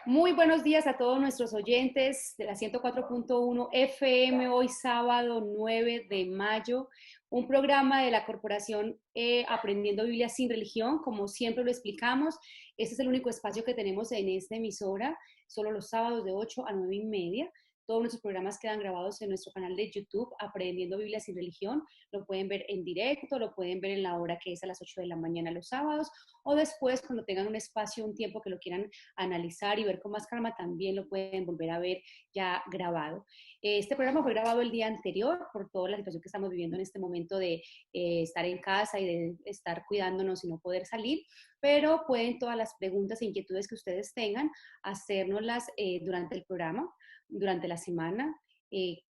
Muy buenos días a todos nuestros oyentes de la 104.1 FM, hoy sábado 9 de mayo, un programa de la Corporación Aprendiendo Biblia sin Religión. Como siempre lo explicamos, este es el único espacio que tenemos en esta emisora, solo los sábados de 8 a 9 y media. Todos nuestros programas quedan grabados en nuestro canal de YouTube, Aprendiendo Biblia sin Religión. Lo pueden ver en directo, lo pueden ver en la hora que es a las 8 de la mañana los sábados, o después cuando tengan un espacio, un tiempo que lo quieran analizar y ver con más calma, también lo pueden volver a ver ya grabado. Este programa fue grabado el día anterior por toda la situación que estamos viviendo en este momento de estar en casa y de estar cuidándonos y no poder salir, pero pueden todas las preguntas e inquietudes que ustedes tengan hacérnoslas durante el programa, durante la semana,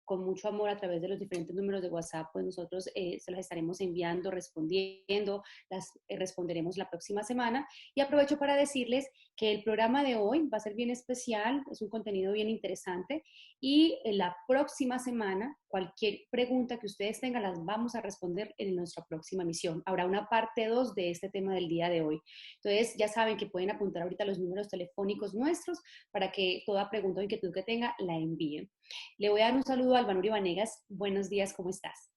con mucho amor a través de los diferentes números de WhatsApp, pues nosotros se las estaremos enviando, respondiendo, las responderemos la próxima semana. Y aprovecho para decirles que el programa de hoy va a ser bien especial, es un contenido bien interesante y en la próxima semana cualquier pregunta que ustedes tengan las vamos a responder en nuestra próxima emisión. Habrá una parte 2 de este tema del día de hoy. Entonces ya saben que pueden apuntar ahorita los números telefónicos nuestros para que toda pregunta o inquietud que tenga la envíen. Le voy a dar un saludo a Albanuri Vanegas. Buenos días, ¿cómo estás?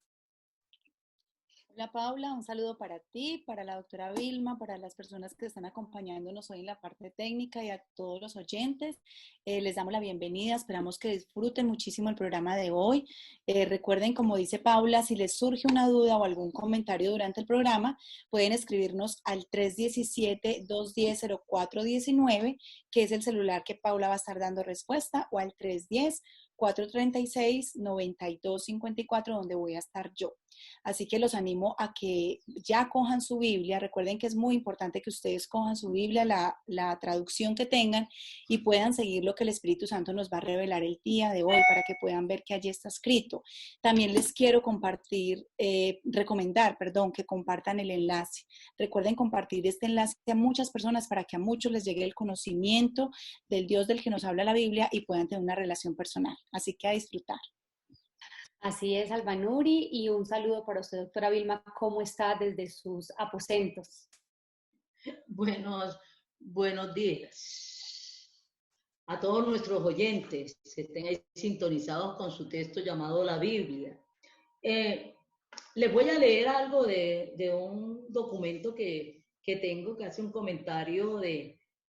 Hola Paula, un saludo para ti, para la doctora Vilma, para las personas que están acompañándonos hoy en la parte técnica y a todos los oyentes. Les damos la bienvenida, esperamos que disfruten muchísimo el programa de hoy. Recuerden, como dice Paula, si les surge una duda o algún comentario durante el programa, pueden escribirnos al 317-210-0419, que es el celular que Paula va a estar dando respuesta, o al 310-436-9254, donde voy a estar yo. Así que los animo a que ya cojan su Biblia. Recuerden que es muy importante que ustedes cojan su Biblia, la traducción que tengan, y puedan seguir lo que el Espíritu Santo nos va a revelar el día de hoy para que puedan ver que allí está escrito. También les quiero recomendar, que compartan el enlace. Recuerden compartir este enlace a muchas personas para que a muchos les llegue el conocimiento del Dios del que nos habla la Biblia y puedan tener una relación personal. Así que a disfrutar. Así es, Albanuri, y un saludo para usted, doctora Vilma, ¿cómo está desde sus aposentos? Buenos días a todos nuestros oyentes que estén ahí sintonizados con su texto llamado la Biblia. Les voy a leer algo de un documento que tengo, que hace un comentario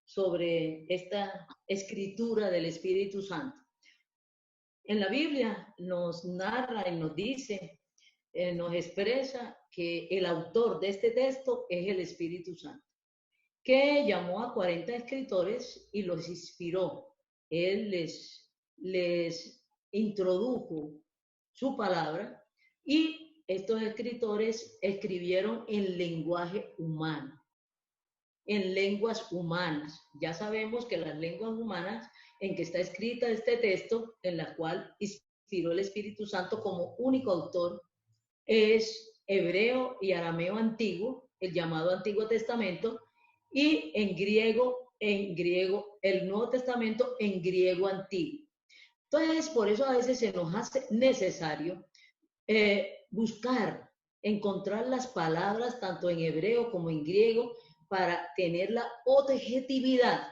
sobre esta escritura del Espíritu Santo. En la Biblia nos narra y nos dice, nos expresa que el autor de este texto es el Espíritu Santo, que llamó a 40 escritores y los inspiró. Él les introdujo su palabra y estos escritores escribieron en lenguaje humano, en lenguas humanas. Ya sabemos que las lenguas humanas en que está escrita este texto, en la cual inspiró el Espíritu Santo como único autor, es hebreo y arameo antiguo, el llamado Antiguo Testamento, y en griego, el Nuevo Testamento en griego antiguo. Entonces, por eso a veces se nos hace necesario buscar, encontrar las palabras tanto en hebreo como en griego para tener la objetividad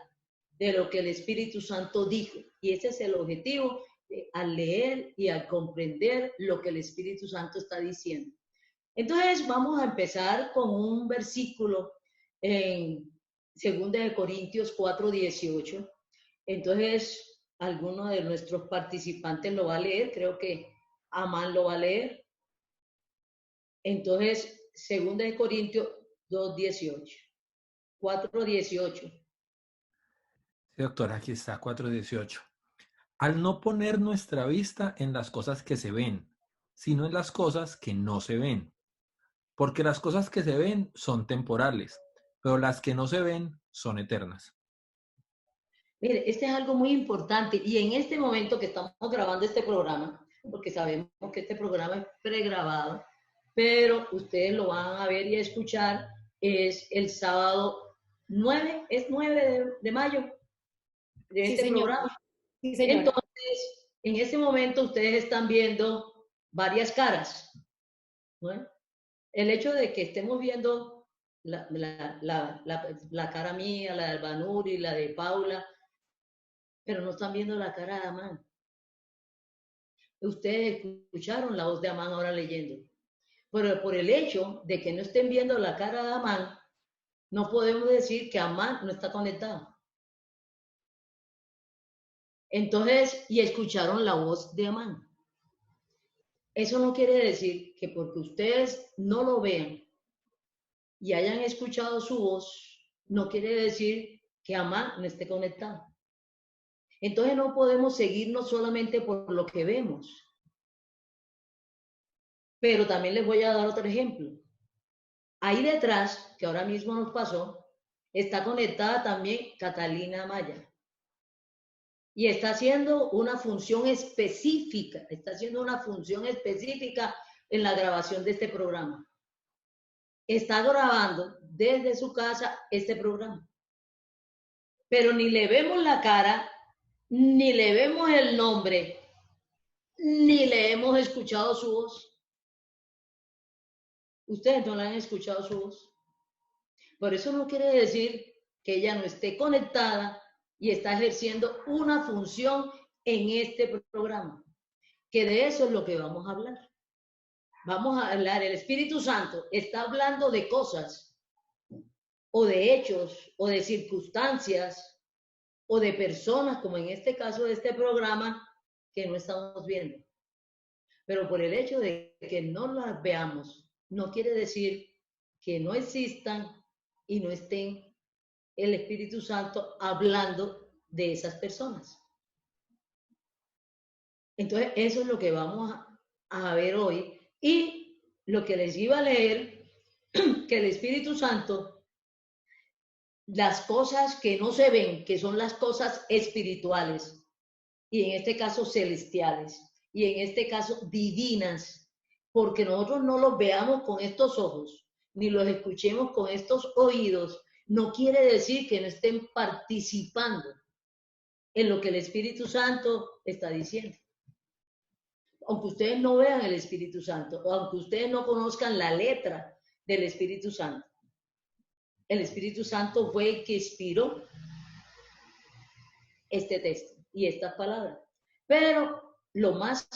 de lo que el Espíritu Santo dijo. Y ese es el objetivo al leer y al comprender lo que el Espíritu Santo está diciendo. Entonces vamos a empezar con un versículo en 2 Corintios 4:18. Entonces, alguno de nuestros participantes lo va a leer, creo que Amán lo va a leer. Entonces, 2 Corintios 2:18, 4:18. Sí, doctora, aquí está, 4:18. Al no poner nuestra vista en las cosas que se ven, sino en las cosas que no se ven. Porque las cosas que se ven son temporales, pero las que no se ven son eternas. Mire, este es algo muy importante y en este momento que estamos grabando este programa, porque sabemos que este programa es pregrabado, pero ustedes lo van a ver y a escuchar, es el sábado 9, es 9 de mayo de Sí, este señor. programa. Sí, señora. Entonces, en este momento ustedes están viendo varias caras, ¿no? El hecho de que estemos viendo la cara mía, la de Albanuri, la de Paula, pero no están viendo la cara de Amán. Ustedes escucharon la voz de Amán ahora leyendo. Pero por el hecho de que no estén viendo la cara de Amán, no podemos decir que Amán no está conectado. Entonces, y escucharon la voz de Amán. Eso no quiere decir que porque ustedes no lo vean y hayan escuchado su voz, no quiere decir que Amán no esté conectado. Entonces no podemos seguirnos solamente por lo que vemos. Pero también les voy a dar otro ejemplo. Ahí detrás, que ahora mismo nos pasó, está conectada también Catalina Maya. Y está haciendo una función específica, en la grabación de este programa. Está grabando desde su casa este programa. Pero ni le vemos la cara, ni le vemos el nombre, ni le hemos escuchado su voz. Ustedes no le han escuchado su voz. Por eso no quiere decir que ella no esté conectada y está ejerciendo una función en este programa. Que de eso es lo que vamos a hablar. Vamos a hablar, el Espíritu Santo está hablando de cosas, o de hechos, o de circunstancias, o de personas, como en este caso de este programa, que no estamos viendo. Pero por el hecho de que no las veamos, no quiere decir que no existan y no estén el Espíritu Santo hablando de esas personas. Entonces, eso es lo que vamos a ver hoy. Y lo que les iba a leer, que el Espíritu Santo, las cosas que no se ven, que son las cosas espirituales, y en este caso celestiales, y en este caso divinas, porque nosotros no los veamos con estos ojos, ni los escuchemos con estos oídos, no quiere decir que no estén participando en lo que el Espíritu Santo está diciendo. Aunque ustedes no vean el Espíritu Santo, o aunque ustedes no conozcan la letra del Espíritu Santo, el Espíritu Santo fue el que inspiró este texto y estas palabras. Pero lo más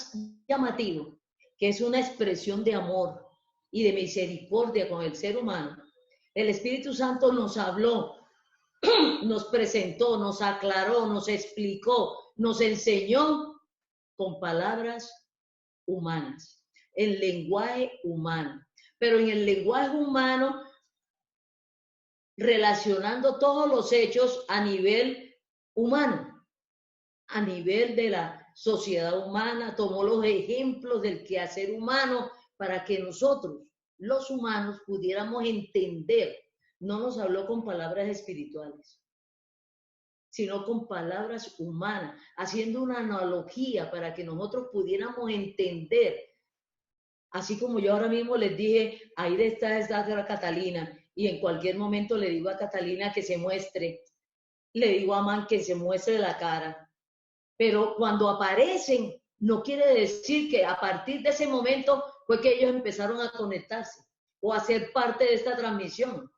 llamativo, que es una expresión de amor y de misericordia con el ser humano, el Espíritu Santo nos habló, nos presentó, nos aclaró, nos explicó, nos enseñó con palabras humanas, en lenguaje humano, pero en el lenguaje humano relacionando todos los hechos a nivel humano, a nivel de la sociedad humana, tomó los ejemplos del quehacer humano para que nosotros, los humanos, pudiéramos entender. No nos habló con palabras espirituales, sino con palabras humanas, haciendo una analogía para que nosotros pudiéramos entender. Así como yo ahora mismo les dije, ahí está Catalina, y en cualquier momento le digo a Catalina que se muestre, le digo a Amán que se muestre la cara. Pero cuando aparecen, no quiere decir que a partir de ese momento fue que ellos empezaron a conectarse o a ser parte de esta transmisión.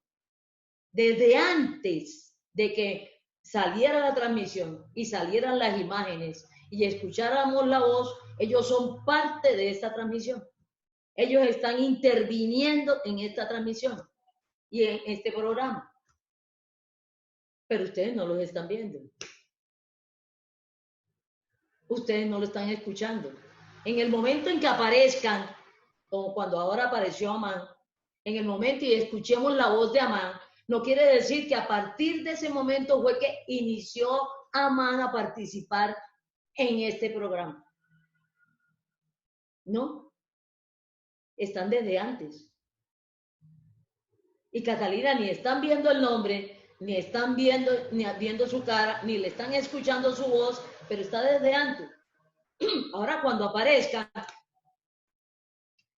Desde antes de que saliera la transmisión y salieran las imágenes y escucháramos la voz, ellos son parte de esta transmisión. Ellos están interviniendo en esta transmisión y en este programa. Pero ustedes no los están viendo. Ustedes no lo están escuchando. En el momento en que aparezcan, como cuando ahora apareció Amán, en el momento y escuchemos la voz de Amán, no quiere decir que a partir de ese momento fue que inició Amán a participar en este programa. No, están desde antes. Y Catalina ni están viendo el nombre, ni están viendo su cara, ni le están escuchando su voz, pero está desde antes. Ahora cuando aparezca,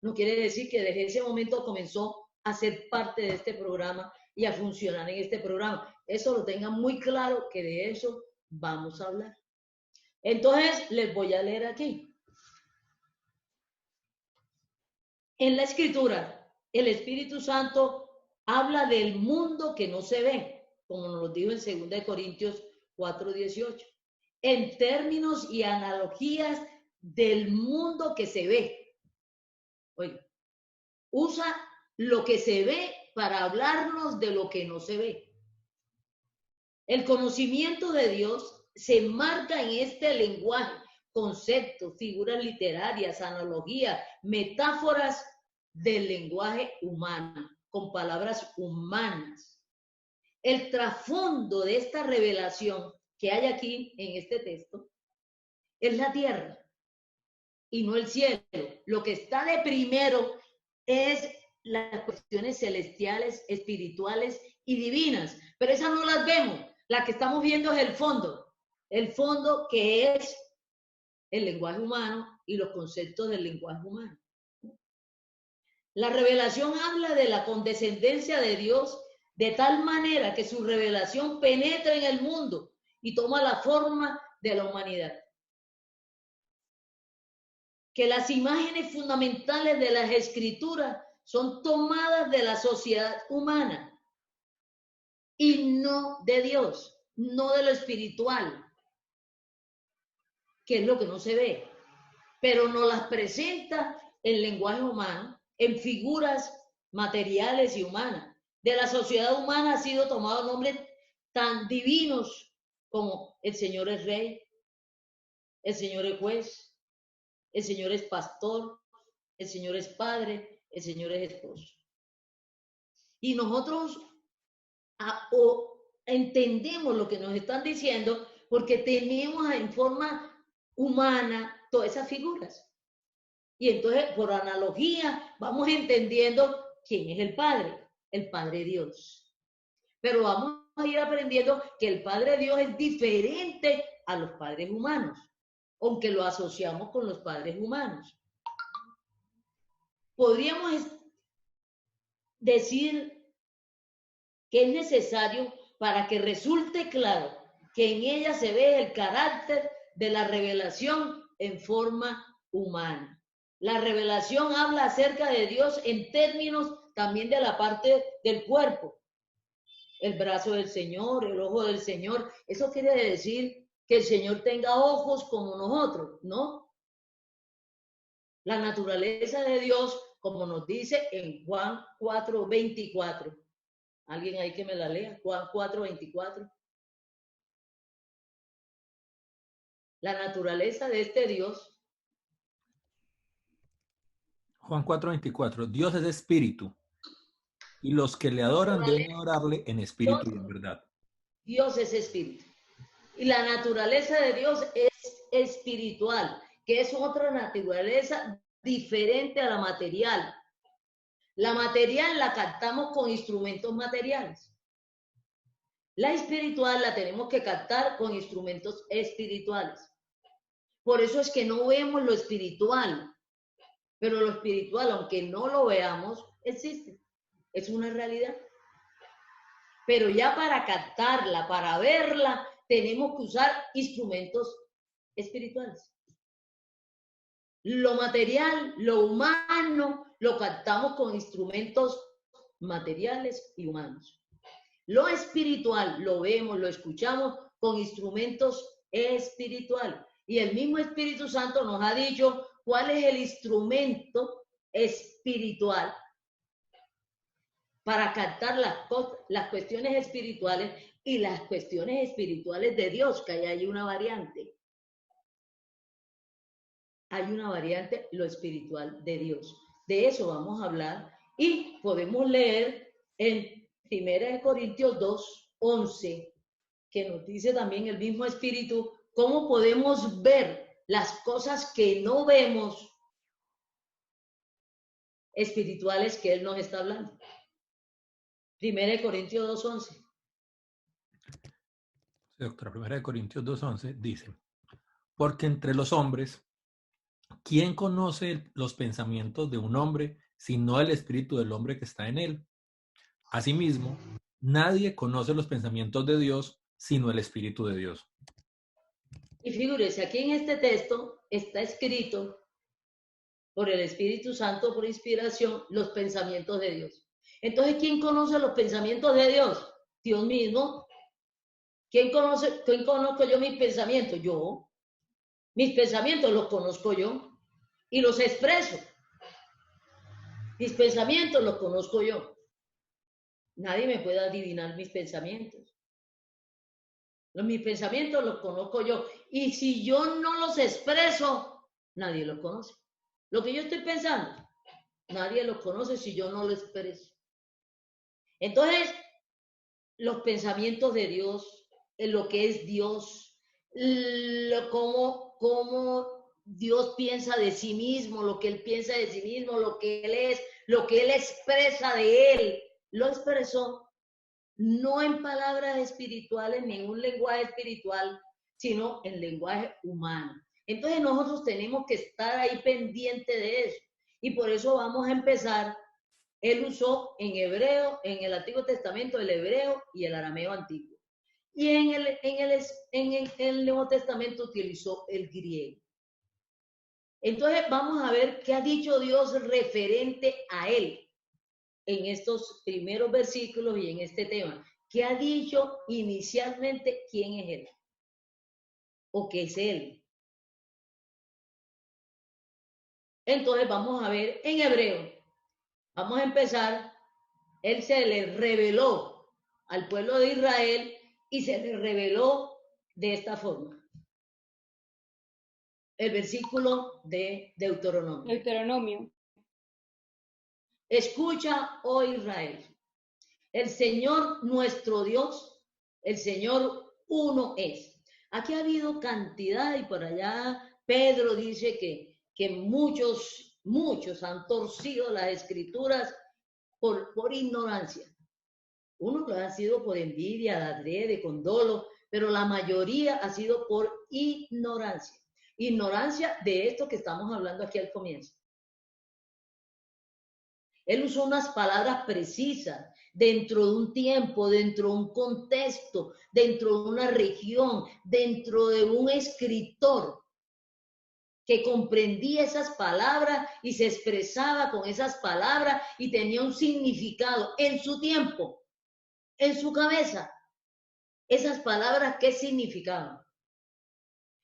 no quiere decir que desde ese momento comenzó a ser parte de este programa y a funcionar en este programa. Eso lo tengan muy claro, que de eso vamos a hablar. Entonces, les voy a leer aquí. En la Escritura, el Espíritu Santo habla del mundo que no se ve, como nos lo dijo en 2 Corintios 4:18. en términos y analogías del mundo que se ve. Oiga, usa lo que se ve para hablarnos de lo que no se ve. El conocimiento de Dios se enmarca en este lenguaje, conceptos, figuras literarias, analogías, metáforas del lenguaje humano, con palabras humanas. El trasfondo de esta revelación que hay aquí en este texto es la tierra y no el cielo. Lo que está de primero es las cuestiones celestiales, espirituales y divinas, pero esas no las vemos. La que estamos viendo es el fondo que es el lenguaje humano y los conceptos del lenguaje humano. La revelación habla de la condescendencia de Dios de tal manera que su revelación penetra en el mundo y toma la forma de la humanidad. Que las imágenes fundamentales de las escrituras son tomadas de la sociedad humana y no de Dios, no de lo espiritual, que es lo que no se ve, pero nos las presenta en lenguaje humano, en figuras materiales y humanas. De la sociedad humana ha sido tomado nombres tan divinos como el Señor es Rey, el Señor es Juez, el Señor es Pastor, el Señor es Padre, el Señor es Esposo. Y nosotros entendemos lo que nos están diciendo porque tenemos en forma humana todas esas figuras. Y entonces, por analogía, vamos entendiendo quién es el Padre Dios. Pero vamos a ir aprendiendo que el Padre Dios es diferente a los padres humanos, aunque lo asociamos con los padres humanos. Podríamos decir que es necesario para que resulte claro que en ella se ve el carácter de la revelación en forma humana. La revelación habla acerca de Dios en términos también de la parte del cuerpo. El brazo del Señor, el ojo del Señor. Eso quiere decir que el Señor tenga ojos como nosotros, ¿no? La naturaleza de Dios, como nos dice en Juan 4:24. ¿Alguien ahí que me la lea? Juan 4:24. La naturaleza de este Dios. Juan 4:24. Dios es espíritu y los que le adoran deben adorarle en espíritu y en verdad. Dios es espíritu. Y la naturaleza de Dios es espiritual, que es otra naturaleza diferente a la material. La material la captamos con instrumentos materiales. La espiritual la tenemos que captar con instrumentos espirituales. Por eso es que no vemos lo espiritual, pero lo espiritual, aunque no lo veamos, existe. Es una realidad. Pero ya para captarla, para verla, tenemos que usar instrumentos espirituales. Lo material, lo humano, lo captamos con instrumentos materiales y humanos. Lo espiritual lo vemos, lo escuchamos con instrumentos espirituales. Y el mismo Espíritu Santo nos ha dicho cuál es el instrumento espiritual para captar las cuestiones espirituales y las cuestiones espirituales de Dios, que ahí hay una variante. Hay una variante, lo espiritual de Dios. De eso vamos a hablar y podemos leer en 1 Corintios 2:11, que nos dice también el mismo Espíritu, cómo podemos ver las cosas que no vemos espirituales que Él nos está hablando. 1 Corintios 2:11. Sí, doctora, 1 Corintios 2:11 dice, porque entre los hombres, ¿quién conoce los pensamientos de un hombre sino el espíritu del hombre que está en él? Asimismo, nadie conoce los pensamientos de Dios sino el espíritu de Dios. Y figúrese, aquí en este texto está escrito por el Espíritu Santo, por inspiración, los pensamientos de Dios. Entonces, ¿quién conoce los pensamientos de Dios? Dios mismo. ¿Quién conozco yo mis pensamientos? Yo. Mis pensamientos los conozco yo y los expreso. Mis pensamientos los conozco yo. Nadie me puede adivinar mis pensamientos. Mis pensamientos los conozco yo. Y si yo no los expreso, nadie los conoce. Lo que yo estoy pensando, nadie los conoce si yo no lo expreso. Entonces, los pensamientos de Dios, lo que es Dios, cómo Dios piensa de sí mismo, lo que Él piensa de sí mismo, lo que Él es, lo que Él expresa de Él, lo expresó no en palabras espirituales, ni en un lenguaje espiritual, sino en lenguaje humano. Entonces nosotros tenemos que estar ahí pendiente de eso. Y por eso vamos a empezar. Él usó en hebreo, en el Antiguo Testamento, el hebreo y el arameo antiguo. Y en el Nuevo Testamento utilizó el griego. Entonces vamos a ver qué ha dicho Dios referente a él en estos primeros versículos y en este tema. ¿Qué ha dicho inicialmente quién es él? ¿O qué es él? Entonces vamos a ver en hebreo. Vamos a empezar. Él se le reveló al pueblo de Israel y se le reveló de esta forma. El versículo de Deuteronomio. Deuteronomio. Escucha, oh Israel, el Señor nuestro Dios, el Señor uno es. Aquí ha habido cantidad y por allá Pedro dice que muchos han torcido las escrituras por ignorancia. Unos lo han sido por envidia, de adrede, con dolo, pero la mayoría ha sido por ignorancia. Ignorancia de esto que estamos hablando aquí al comienzo. Él usó unas palabras precisas dentro de un tiempo, dentro de un contexto, dentro de una región, dentro de un escritor que comprendía esas palabras y se expresaba con esas palabras y tenía un significado en su tiempo, en su cabeza. Esas palabras, ¿qué significaban?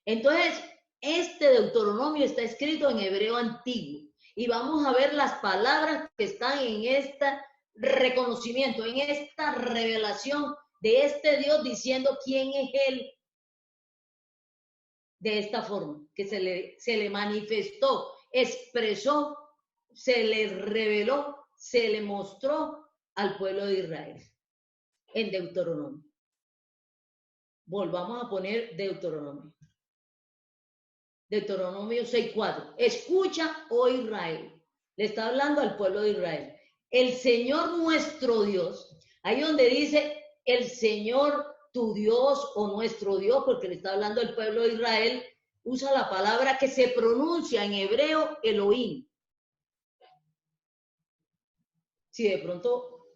Entonces, este Deuteronomio está escrito en hebreo antiguo. Y vamos a ver las palabras que están en este reconocimiento, en esta revelación de este Dios diciendo quién es Él de esta forma, que se le manifestó, expresó, se le reveló, se le mostró al pueblo de Israel en Deuteronomio. Volvamos a poner Deuteronomio. Deuteronomio 6:4. Escucha, oh Israel. Le está hablando al pueblo de Israel. El Señor nuestro Dios, ahí donde dice el Señor tu Dios o nuestro Dios, porque le está hablando al pueblo de Israel, usa la palabra que se pronuncia en hebreo Elohim. Si de pronto,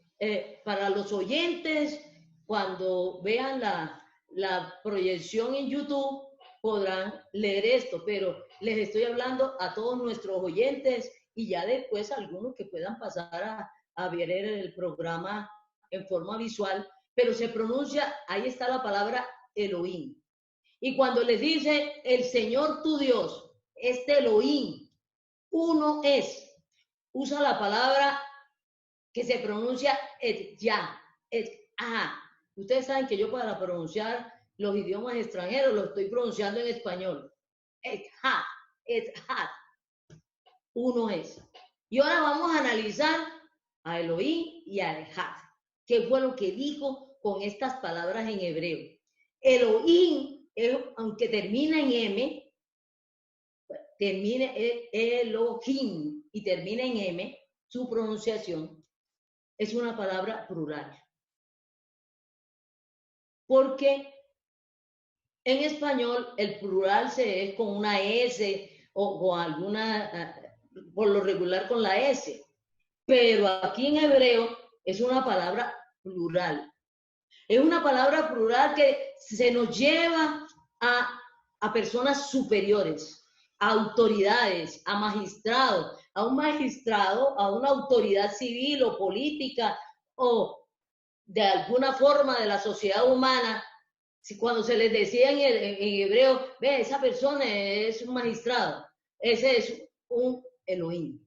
para los oyentes, cuando vean la proyección en YouTube, podrán leer esto, pero les estoy hablando a todos nuestros oyentes y ya después algunos que puedan pasar a ver el programa en forma visual, pero se pronuncia, ahí está la palabra Elohim. Y cuando les dice el Señor tu Dios, este Elohim, uno es, usa la palabra que se pronuncia ya, Ustedes saben que yo para pronunciar los idiomas extranjeros lo estoy pronunciando en español. Uno es. Y ahora vamos a analizar a Elohim y a Ejad. ¿Qué fue lo que dijo con estas palabras en hebreo? Elohim, aunque termina en M, termina Elohim y termina en M, su pronunciación es una palabra plural. Porque en español el plural se es con una S o alguna, por lo regular con la S. Pero aquí en hebreo es una palabra plural. Es una palabra plural que se nos lleva a personas superiores, a autoridades, a magistrados, a un magistrado, a una autoridad civil o política o de alguna forma de la sociedad humana, Si cuando se les decía en hebreo, ve, esa persona es un magistrado, ese es un Elohim.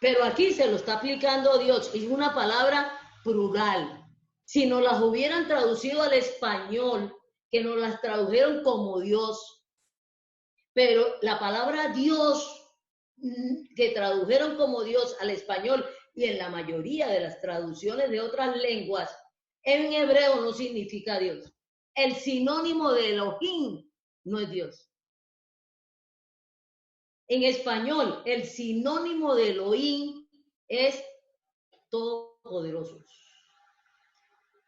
Pero aquí se lo está aplicando Dios, es una palabra plural. Si nos las hubieran traducido al español, que nos las tradujeron como Dios, pero la palabra Dios, que tradujeron como Dios al español y en la mayoría de las traducciones de otras lenguas, en hebreo no significa Dios. El sinónimo de Elohim no es Dios. En español, el sinónimo de Elohim es todopoderoso.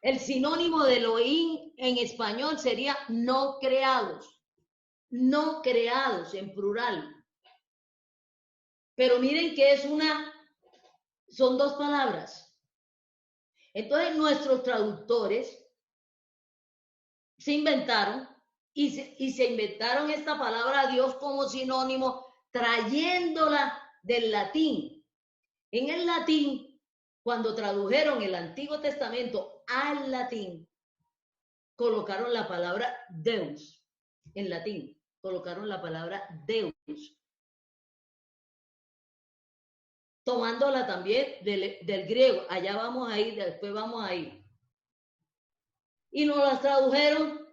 El sinónimo de Elohim en español sería no creados en plural. Pero miren que son dos palabras. Entonces nuestros traductores se inventaron y se inventaron esta palabra Dios como sinónimo, trayéndola del latín. En el latín, cuando tradujeron el Antiguo Testamento al latín, colocaron la palabra Deus. En latín, colocaron la palabra Deus. Tomándola también del griego. Allá vamos a ir, después vamos a ir. Y nos las tradujeron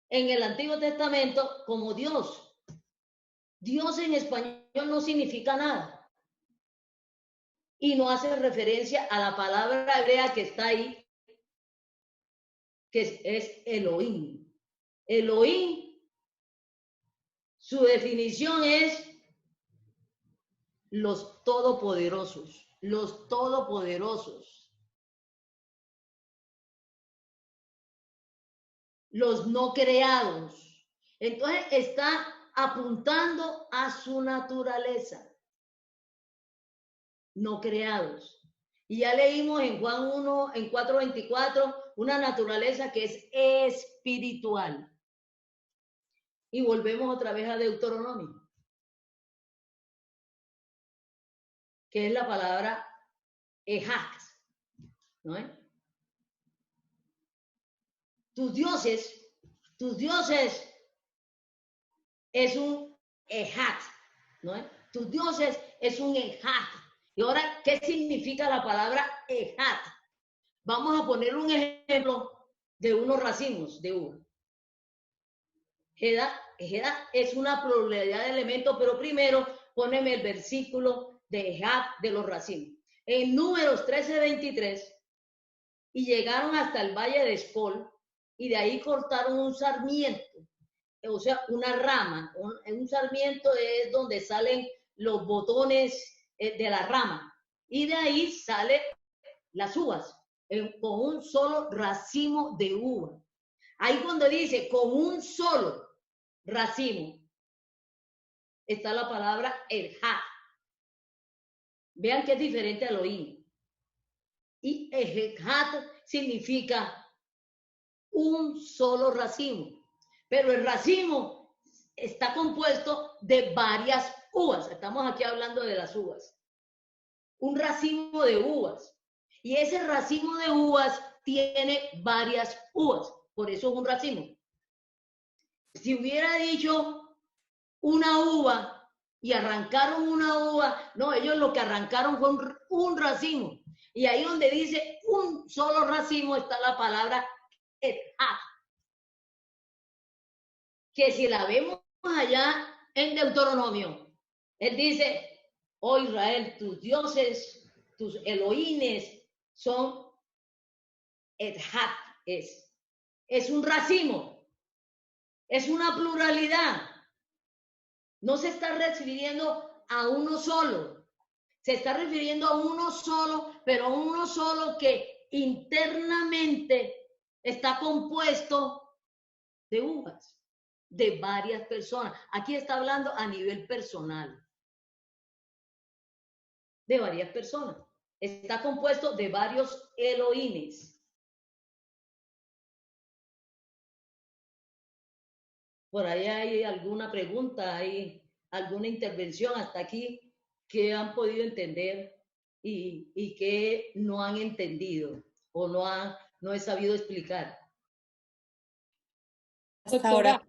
en el Antiguo Testamento como Dios. Dios en español no significa nada. Y no hace referencia a la palabra hebrea que está ahí, que es Elohim. Elohim, su definición es los todopoderosos, los todopoderosos, los no creados. Entonces está apuntando a su naturaleza, no creados. Y ya leímos en Juan 1, en 4:24, una naturaleza que es espiritual. Y volvemos otra vez a Deuteronomio, que es la palabra Ejad, ¿no es? Tus dioses es un Ejad, ¿no es? Tus dioses es un Ejad. Y ahora, ¿qué significa la palabra Ejad? Vamos a poner un ejemplo de unos racimos de uva. Ejad es una pluralidad de elementos, pero primero póneme el versículo de Ejad de los racimos. En Números 13:23, y llegaron hasta el valle de Escol, y de ahí cortaron un sarmiento, o sea, una rama. Un sarmiento es donde salen los botones de la rama, y de ahí salen las uvas, con un solo racimo de uva. Ahí cuando dice con un solo racimo, está la palabra Ejad. Vean que es diferente a Elohim. Y Ejad significa un solo racimo. Pero el racimo está compuesto de varias uvas. Estamos aquí hablando de las uvas. Un racimo de uvas. Y ese racimo de uvas tiene varias uvas. Por eso es un racimo. Si hubiera dicho una uva y arrancaron una uva, no, ellos lo que arrancaron fue un racimo. Y ahí donde dice un solo racimo está la palabra Ejad, que si la vemos allá en Deuteronomio, él dice, oh Israel, tus dioses, tus Elohines son Ejad, es un racimo, es una pluralidad. No se está refiriendo a uno solo, se está refiriendo a uno solo, pero a uno solo que internamente está compuesto de uvas, de varias personas. Aquí está hablando a nivel personal, de varias personas. Está compuesto de varios Elohines. Por ahí hay alguna pregunta, hay alguna intervención hasta aquí que han podido entender y que no han entendido o no han no he sabido explicar. Hasta ahora,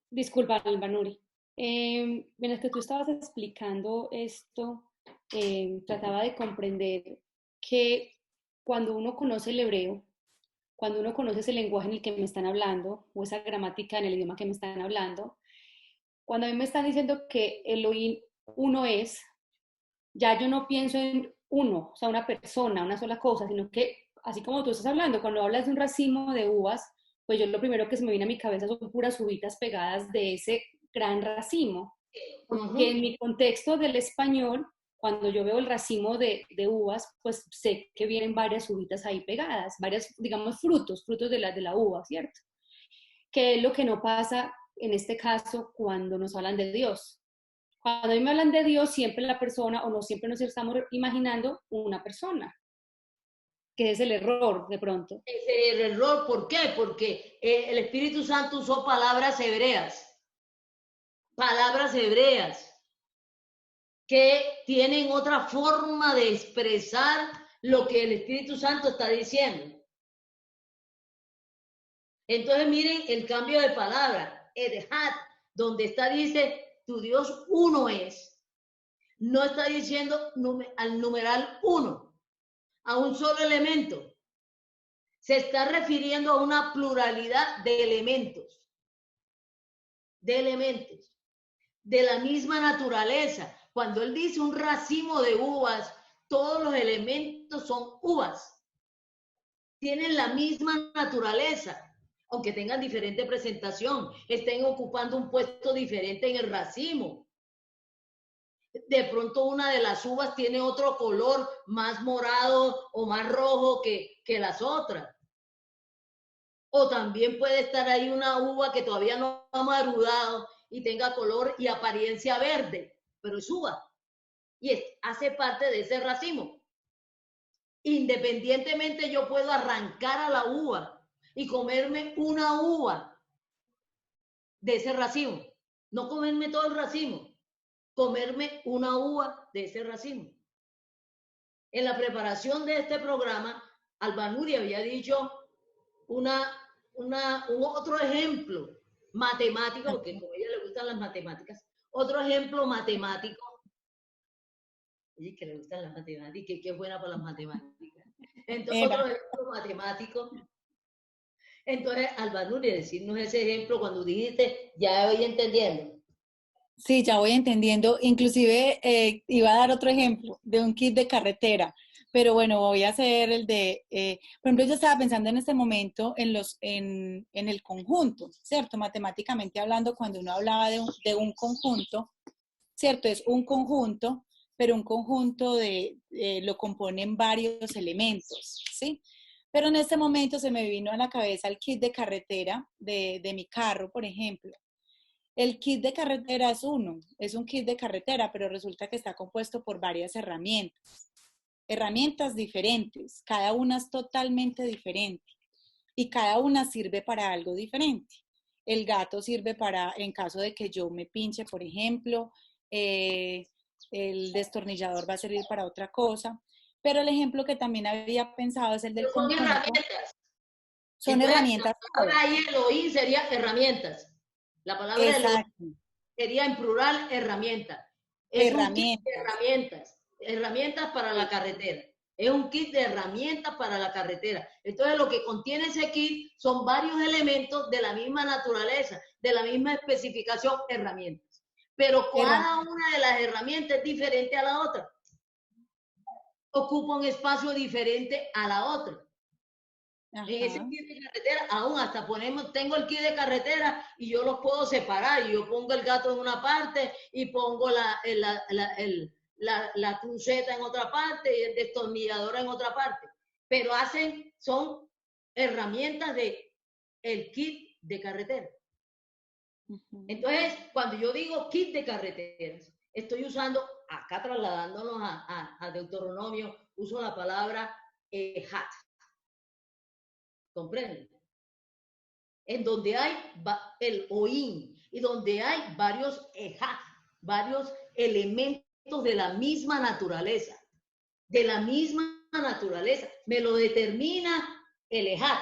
Disculpa, Albanuri. Mientras que tú estabas explicando esto, trataba de comprender que cuando uno conoce el hebreo, cuando uno conoce ese lenguaje en el que me están hablando, o esa gramática en el idioma que me están hablando, cuando a mí me están diciendo que Elohim uno es, ya yo no pienso en uno, o sea, una persona, una sola cosa, sino que, así como tú estás hablando, cuando hablas de un racimo de uvas, pues yo lo primero que se me viene a mi cabeza son puras uvitas pegadas de ese gran racimo. Porque en mi contexto del español, cuando yo veo el racimo de uvas, pues sé que vienen varias uvitas ahí pegadas, varios, digamos, frutos de la uva, ¿cierto? Que es lo que no pasa en este caso cuando nos hablan de Dios. Cuando a mí me hablan de Dios, siempre la persona, o no siempre nos estamos imaginando una persona, que es el error de pronto. El error, ¿por qué? Porque el Espíritu Santo usó palabras hebreas que tienen otra forma de expresar lo que el Espíritu Santo está diciendo. Entonces miren el cambio de palabra, Edhat, donde está dice, tu Dios uno es. No está diciendo al numeral uno, a un solo elemento. Se está refiriendo a una pluralidad de elementos, de la misma naturaleza. Cuando él dice un racimo de uvas, todos los elementos son uvas. Tienen la misma naturaleza, aunque tengan diferente presentación, estén ocupando un puesto diferente en el racimo. De pronto una de las uvas tiene otro color más morado o más rojo que las otras. O también puede estar ahí una uva que todavía no ha madurado y tenga color y apariencia verde, pero es uva y hace parte de ese racimo. Independientemente, yo puedo arrancar a la uva y comerme una uva de ese racimo. No comerme todo el racimo, comerme una uva de ese racimo. En la preparación de este programa, Albanuri había dicho un otro ejemplo matemático, porque como a ella le gustan las matemáticas, otro ejemplo matemático. Oye, que le gustan las matemáticas, que es buena para las matemáticas. Entonces, otro ejemplo matemático. Entonces, Albanuri, decirnos ese ejemplo cuando dijiste, ya voy entendiendo. Sí, ya voy entendiendo. Inclusive iba a dar otro ejemplo de un kit de carretera, pero bueno, voy a hacer el de, por ejemplo, yo estaba pensando en este momento en el conjunto, ¿cierto? Matemáticamente hablando, cuando uno hablaba de un conjunto, ¿cierto? Es un conjunto, pero un conjunto lo componen varios elementos, ¿sí? Pero en este momento se me vino a la cabeza el kit de carretera de mi carro, por ejemplo. El kit de carretera es un kit de carretera, pero resulta que está compuesto por varias herramientas diferentes, cada una es totalmente diferente y cada una sirve para algo diferente. El gato sirve para, en caso de que yo me pinche, por ejemplo, el destornillador va a servir para otra cosa, pero el ejemplo que también había pensado es el del conjunto. Son herramientas. Son entonces, herramientas. La palabra ahí Elohim sería herramientas. La palabra Elohim sería en plural herramientas. Es un kit de herramientas. Herramientas para la carretera. Es un kit de herramientas para la carretera. Entonces, lo que contiene ese kit son varios elementos de la misma naturaleza, de la misma especificación, herramientas. Pero cada una de las herramientas es diferente a la otra. Ocupa un espacio diferente a la otra. Ajá. En ese kit de carretera, aún hasta tengo el kit de carretera y yo los puedo separar. Yo pongo el gato en una parte y pongo la cruceta en otra parte y el destornillador en otra parte. Pero son herramientas el kit de carretera. Entonces, cuando yo digo kit de carreteras, estoy usando, acá trasladándonos a Deuteronomio, uso la palabra hat. ¿Comprenden? En donde hay el oín y donde hay varios hat, varios elementos de la misma naturaleza. Me lo determina el Ejad.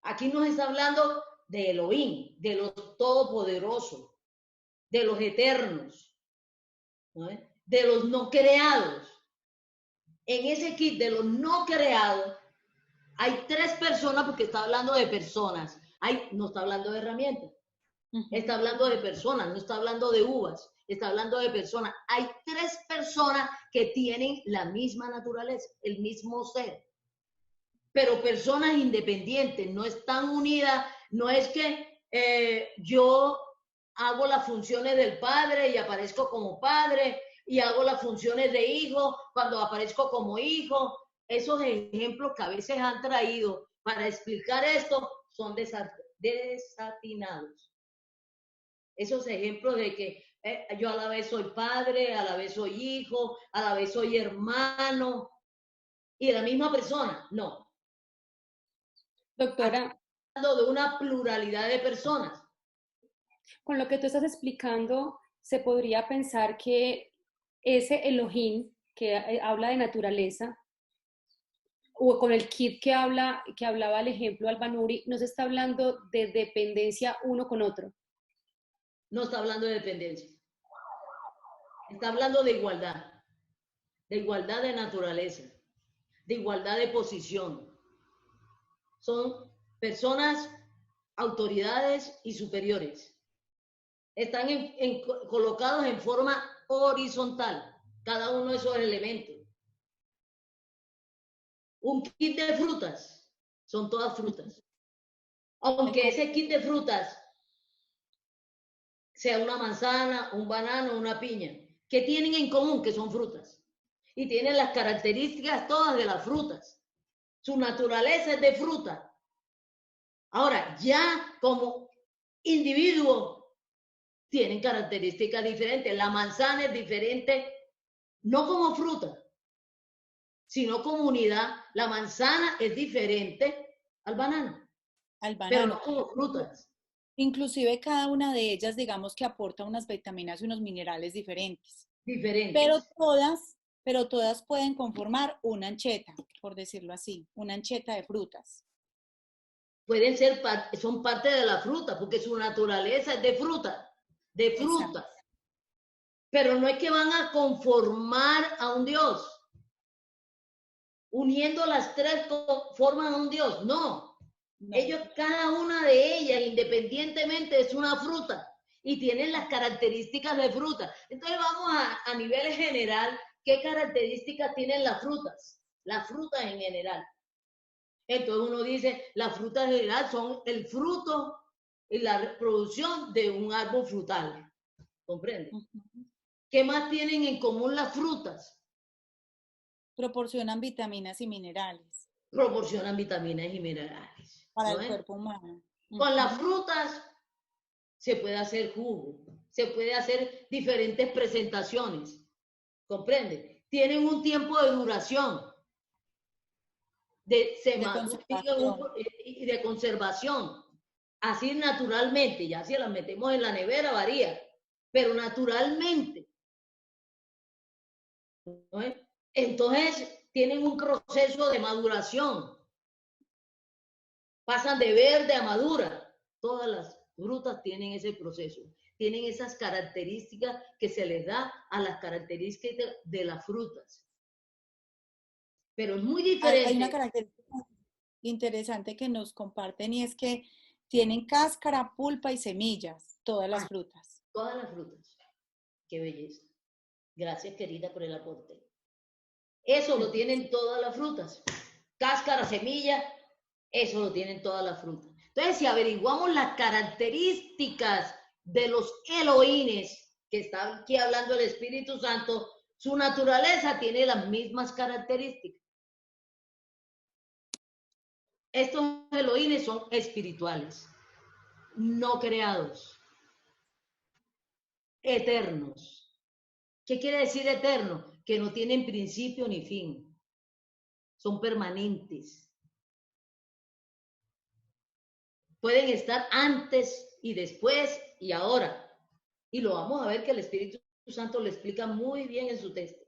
Aquí nos está hablando de Elohim, de los todopoderosos, de los eternos, ¿no? De los no creados. En ese kit de los no creados hay 3 personas, porque está hablando de personas. No está hablando de herramientas. Está hablando de personas, no está hablando de uvas, está hablando de personas. Hay 3 personas que tienen la misma naturaleza, el mismo ser, pero personas independientes, no están unidas. No es que yo hago las funciones del padre y aparezco como padre y hago las funciones de hijo cuando aparezco como hijo. Esos ejemplos que a veces han traído para explicar esto son desatinados. Esos ejemplos de que yo a la vez soy padre, a la vez soy hijo, a la vez soy hermano y la misma persona, no. Doctora, Hablando de una pluralidad de personas. con lo que tú estás explicando, se podría pensar que ese Elohim que habla de naturaleza, o con el kit que hablaba el ejemplo Albanuri, no se está hablando de dependencia uno con otro. No está hablando de dependencia. Está hablando de igualdad de naturaleza, de igualdad de posición. Son personas, autoridades y superiores. Están colocados en forma horizontal, cada uno de esos elementos. Un kit de frutas, son todas frutas. Aunque ese kit de frutas sea una manzana, un banano, una piña, ¿qué tienen en común? Que son frutas. Y tienen las características todas de las frutas. Su naturaleza es de fruta. Ahora, ya como individuo, tienen características diferentes. La manzana es diferente, no como fruta, sino como unidad. La manzana es diferente al banano, pero no como frutas. Inclusive cada una de ellas, digamos que aporta unas vitaminas y unos minerales diferentes. Diferentes. Pero todas pueden conformar una ancheta, por decirlo así, una ancheta de frutas. Pueden ser, son parte de la fruta, porque su naturaleza es de fruta, de frutas. Exacto. Pero no es que van a conformar a un Dios. Uniendo las 3 forman a un Dios. No. Ellos, cada una de ellas, independientemente, es una fruta y tienen las características de fruta. Entonces vamos a nivel general, ¿qué características tienen las frutas? Las frutas en general. Entonces uno dice, las frutas en general son el fruto y la reproducción de un árbol frutal. ¿Comprende? ¿Qué más tienen en común las frutas? Proporcionan vitaminas y minerales. Proporcionan vitaminas y minerales. Para el cuerpo humano. Con las frutas se puede hacer jugo, se puede hacer diferentes presentaciones. ¿Comprende? Tienen un tiempo de duración. De conservación. Así naturalmente, ya si las metemos en la nevera varía, pero naturalmente. ¿No es? Entonces tienen un proceso de maduración. Pasan de verde a madura. Todas las frutas tienen ese proceso. Tienen esas características que se les da a las características de las frutas. Pero es muy diferente. Hay una característica interesante que nos comparten y es que tienen cáscara, pulpa y semillas, todas las frutas. Todas las frutas. Qué belleza. Gracias, querida, por el aporte. Eso lo tienen todas las frutas. Cáscara, semilla, eso lo tienen todas las frutas. Entonces, si averiguamos las características de los Elohines, que está aquí hablando el Espíritu Santo, su naturaleza tiene las mismas características. Estos Elohines son espirituales, no creados, eternos. ¿Qué quiere decir eterno? Que no tienen principio ni fin. Son permanentes. Pueden estar antes y después y ahora. Y lo vamos a ver que el Espíritu Santo lo explica muy bien en su texto.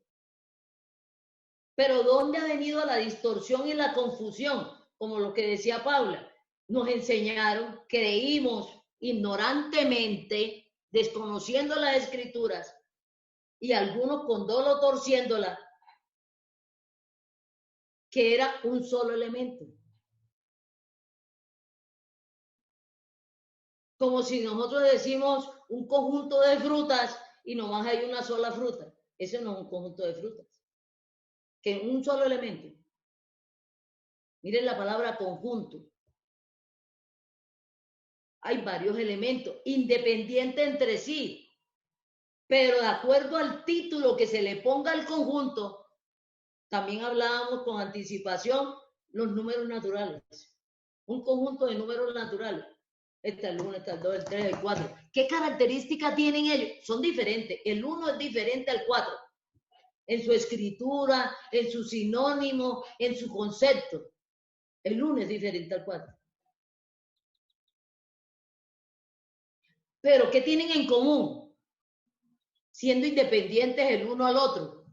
Pero ¿dónde ha venido la distorsión y la confusión? como lo que decía Paula, nos enseñaron, creímos ignorantemente, desconociendo las escrituras, y algunos con dolo torciéndola, que era un solo elemento. Como si nosotros decimos un conjunto de frutas y nomás hay una sola fruta. Eso no es un conjunto de frutas, que es un solo elemento. Miren la palabra conjunto. Hay varios elementos independientes entre sí, pero de acuerdo al título que se le ponga al conjunto, también hablábamos con anticipación los números naturales. Un conjunto de números naturales. Está el 1, está el 2, el 3, el 4. ¿Qué características tienen ellos? Son diferentes. El 1 es diferente al 4. En su escritura, en su sinónimo, en su concepto. El 1 es diferente al 4. Pero, ¿qué tienen en común? Siendo independientes el uno al otro.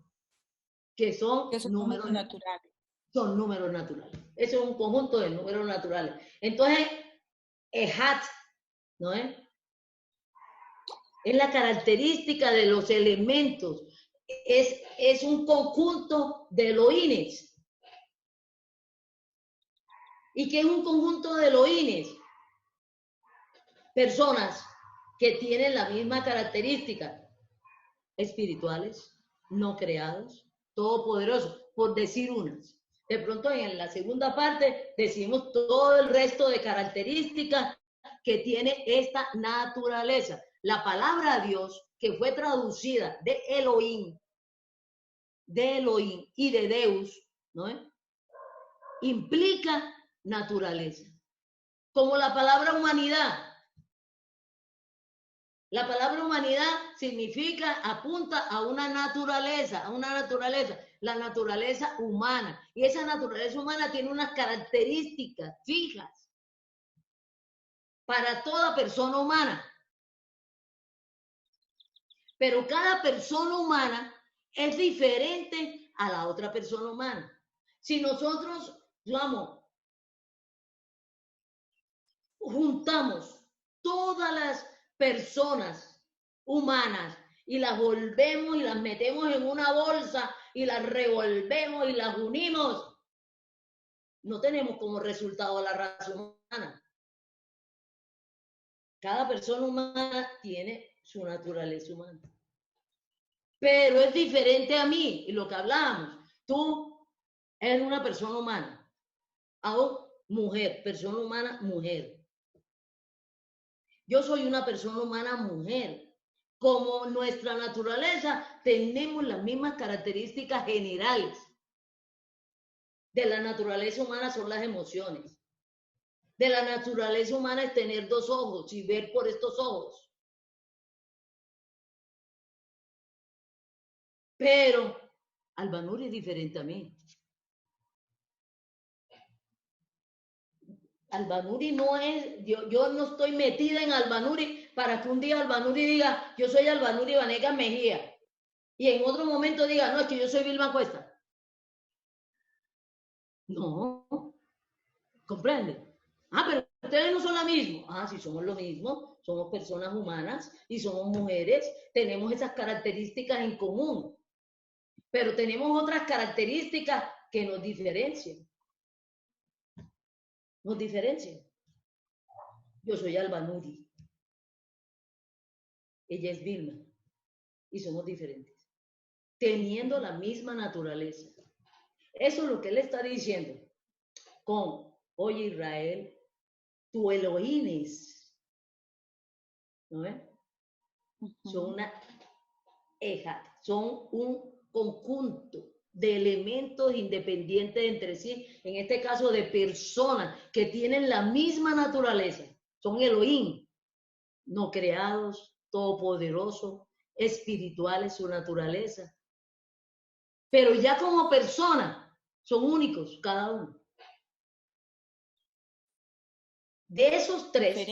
Que son números naturales. Son números naturales. Eso es un conjunto de números naturales. Entonces, Ejat, ¿no es? Es la característica de los elementos. Es un conjunto de Elohines. ¿Y qué es un conjunto de Elohines? Personas que tienen la misma característica. Espirituales, no creados, todopoderosos, por decir unas. De pronto en la segunda parte decimos todo el resto de características que tiene esta naturaleza. La palabra Dios, que fue traducida de Elohim y de Deus, ¿no es? Implica naturaleza. Como la palabra humanidad. La palabra humanidad significa, apunta a una naturaleza, la naturaleza humana. Y esa naturaleza humana tiene unas características fijas para toda persona humana. Pero cada persona humana es diferente a la otra persona humana. Si nosotros, juntamos todas las personas humanas y las volvemos y las metemos en una bolsa y las revolvemos y las unimos, no tenemos como resultado la raza humana. Cada persona humana tiene su naturaleza humana. Pero es diferente a mí, y lo que hablábamos, tú eres una persona humana, hago mujer, persona humana, mujer. Yo soy una persona humana mujer. Como nuestra naturaleza, tenemos las mismas características generales. De la naturaleza humana son las emociones. De la naturaleza humana es tener dos ojos y ver por estos ojos. Pero Albanuri es diferente a mí. Albanuri no es, yo no estoy metida en Albanuri para que un día Albanuri diga, yo soy Albanuri Vanegas Mejía, y en otro momento diga, no, es que yo soy Vilma Cuesta. No, ¿comprende? Ah, pero ustedes no son lo mismo. Ah, sí, somos lo mismo, somos personas humanas y somos mujeres, tenemos esas características en común, pero tenemos otras características que nos diferencian. Nos diferencian. Yo soy Albanuri. Ella es Vilma. Y somos diferentes. Teniendo la misma naturaleza. Eso es lo que él está diciendo. Oye Israel, tu Elohines, ¿no ves? Son son un conjunto de elementos independientes entre sí, en este caso de personas que tienen la misma naturaleza, son Elohim, no creados, todopoderosos, espirituales, su naturaleza. Pero ya como personas, son únicos cada uno. De esos tres,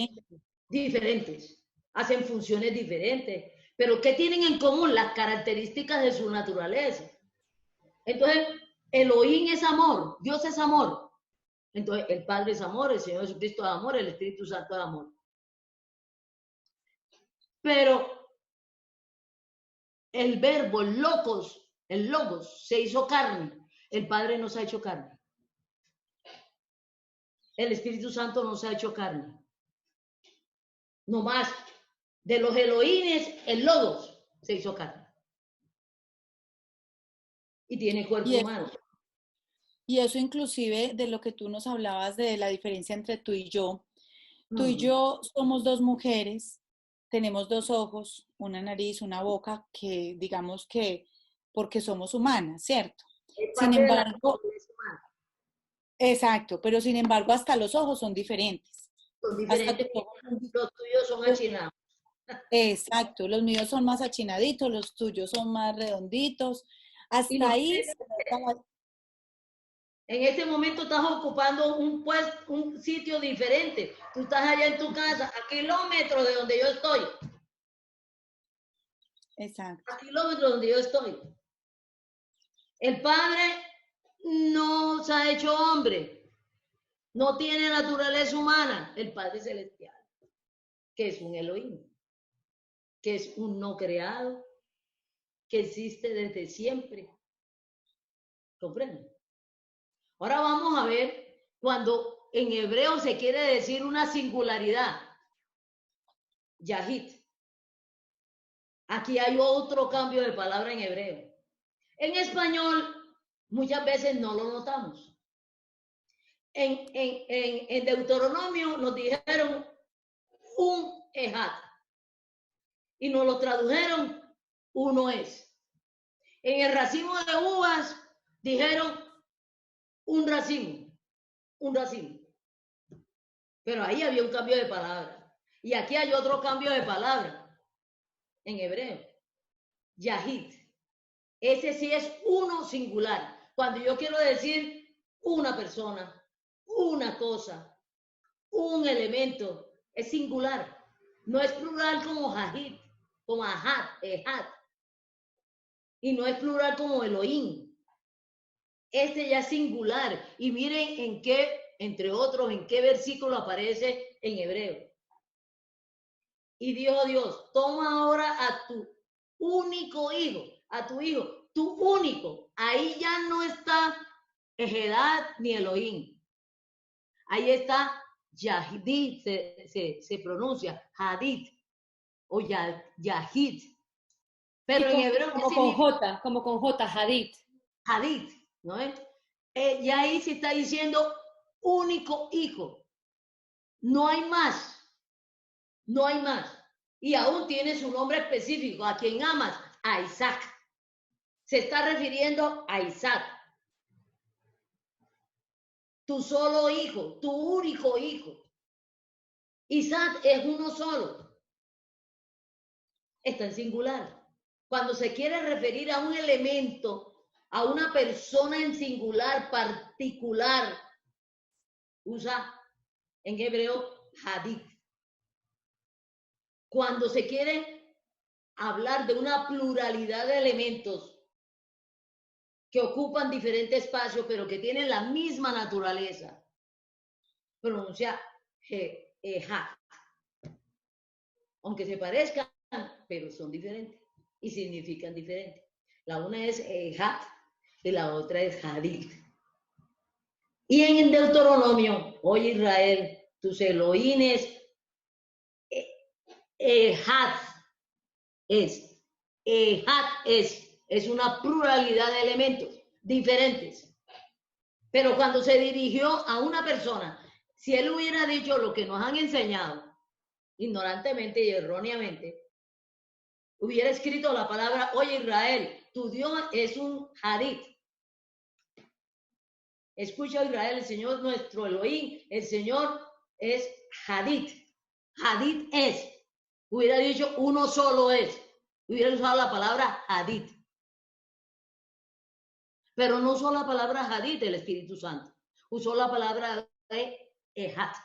diferentes, hacen funciones diferentes, pero ¿qué tienen en común? Las características de su naturaleza. Entonces, Elohim es amor, Dios es amor. Entonces, el Padre es amor, el Señor Jesucristo es amor, el Espíritu Santo es amor. Pero el verbo, el logos, se hizo carne. El Padre no se ha hecho carne. El Espíritu Santo no se ha hecho carne. No más. De los Elohines, el logos se hizo carne. Y tiene cuerpo humano. Y eso inclusive de lo que tú nos hablabas de la diferencia entre tú y yo. Tú y yo somos dos mujeres, tenemos dos ojos, una nariz, una boca, que digamos que porque somos humanas, ¿cierto? Sin embargo, exacto, pero sin embargo hasta los ojos son diferentes. Son diferentes, los tuyos son achinados. Exacto, los míos son más achinaditos, los tuyos son más redonditos. Hasta ahí. En este momento estás ocupando un sitio diferente. Tú estás allá en tu casa, a kilómetros de donde yo estoy. Exacto. A kilómetros de donde yo estoy. El Padre no se ha hecho hombre. No tiene naturaleza humana. El Padre Celestial, que es un Elohim, que es un no creado, que existe desde siempre. ¿Comprenden? Ahora vamos a ver cuando en hebreo se quiere decir una singularidad. Yahid. Aquí hay otro cambio de palabra en hebreo. En español muchas veces no lo notamos. En Deuteronomio nos dijeron un ejad y nos lo tradujeron uno es. En el racimo de uvas dijeron un racimo. Pero ahí había un cambio de palabra. Y aquí hay otro cambio de palabra en hebreo. Yahid. Ese sí es uno singular. Cuando yo quiero decir una persona, una cosa, un elemento, es singular. No es plural como Jahid, como Ahad, Ehad. Y no es plural como Elohim. Este ya es singular. Y miren en qué, entre otros, en qué versículo aparece en hebreo. Y dijo Dios, toma ahora a tu único hijo, a tu hijo, tu único. Ahí ya no está Ejedad ni Elohim. Ahí está Yahid, se pronuncia Hadid o Yahid. Pero en hebreo, como con J, Hadid. Hadid, ¿no es? Y ahí se está diciendo único hijo. No hay más. No hay más. Y aún tiene su nombre específico. ¿A quien amas? A Isaac. Se está refiriendo a Isaac. Tu solo hijo, tu único hijo. Isaac es uno solo. Está en singular. Cuando se quiere referir a un elemento, a una persona en singular, particular, usa en hebreo hadith. Cuando se quiere hablar de una pluralidad de elementos que ocupan diferentes espacios, pero que tienen la misma naturaleza, pronuncia Ejad. Aunque se parezcan, pero son diferentes y significan diferente. La una es Ejad y la otra es Hadid. Y en Deuteronomio, oye Israel, tus Elohines, Ejad es una pluralidad de elementos diferentes. Pero cuando se dirigió a una persona, si él hubiera dicho lo que nos han enseñado, ignorantemente y erróneamente, hubiera escrito la palabra, oye Israel, tu Dios es un Hadid. Escucha Israel, el Señor nuestro Elohim, el Señor es Hadid. Hadid es. Hubiera dicho uno solo es. Hubiera usado la palabra Hadid. Pero no usó la palabra Hadid el Espíritu Santo. Usó la palabra Ejad.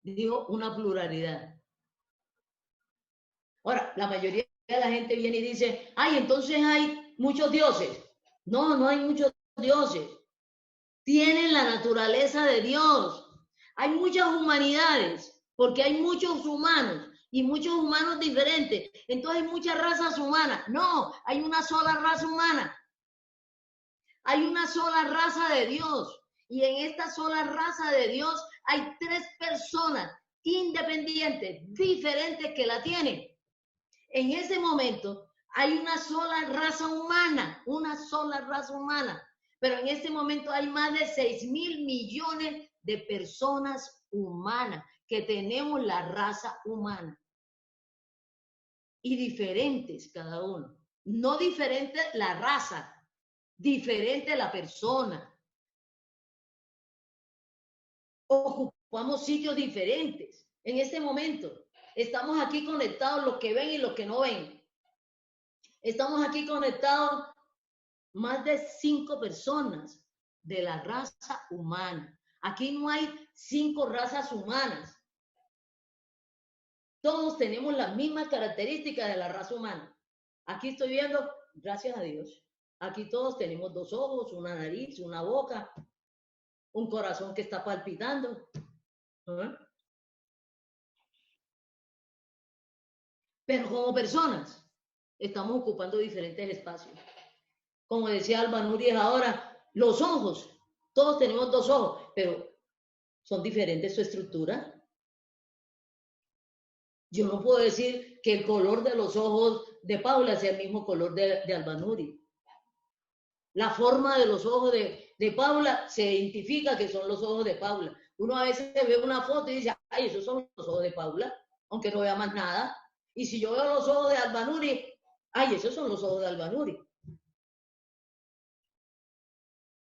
Dijo una pluralidad. Ahora, la mayoría de la gente viene y dice, ay, entonces hay muchos dioses. No, no hay muchos dioses, tienen la naturaleza de Dios. Hay muchas humanidades, porque hay muchos humanos y muchos humanos diferentes. Entonces hay muchas razas humanas. No, hay una sola raza humana. Hay una sola raza de Dios. Y en esta sola raza de Dios hay 3 personas independientes, diferentes que la tienen. En ese momento hay una sola raza humana, pero en este momento hay más de 6.000 millones de personas humanas que tenemos la raza humana. Y diferentes cada uno. No diferente la raza, diferente la persona. Ocupamos sitios diferentes. En este momento estamos aquí conectados los que ven y los que no ven. Estamos aquí conectados más de 5 personas de la raza humana. Aquí no hay 5 razas humanas. Todos tenemos las mismas características de la raza humana. Aquí estoy viendo, gracias a Dios, aquí todos tenemos 2 ojos, una nariz, una boca, un corazón que está palpitando. Pero como personas, estamos ocupando diferentes espacios. Como decía Alba Núñez ahora, los ojos, todos tenemos 2 ojos, pero son diferentes su estructura. Yo no puedo decir que el color de los ojos de Paula sea el mismo color de Alba Núñez. La forma de los ojos de Paula se identifica que son los ojos de Paula. Uno a veces ve una foto y dice, ay, esos son los ojos de Paula, aunque no vea más nada. Y si yo veo los ojos de Alba Núñez, ay, esos son los ojos de Alba Núñez.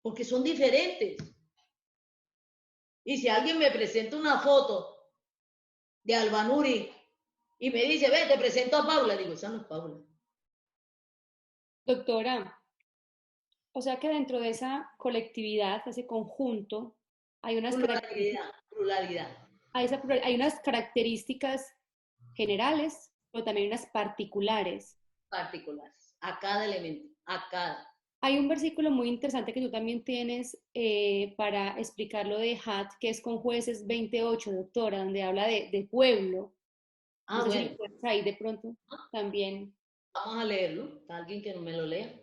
Porque son diferentes. Y si alguien me presenta una foto de Alba Núñez y me dice, ve, te presento a Paula, digo, esa no es Paula. Doctora, o sea que dentro de esa colectividad, ese conjunto, hay unas pluralidad. Hay unas características generales, pero también unas particulares. Particulares, a cada elemento, a cada. Hay un versículo muy interesante que tú también tienes para explicar lo de Hat, que es con Jueces 28, doctora, donde habla de pueblo. Ah, no sé bueno. si puedes ahí de pronto también. Vamos a leerlo, alguien que me lo lea.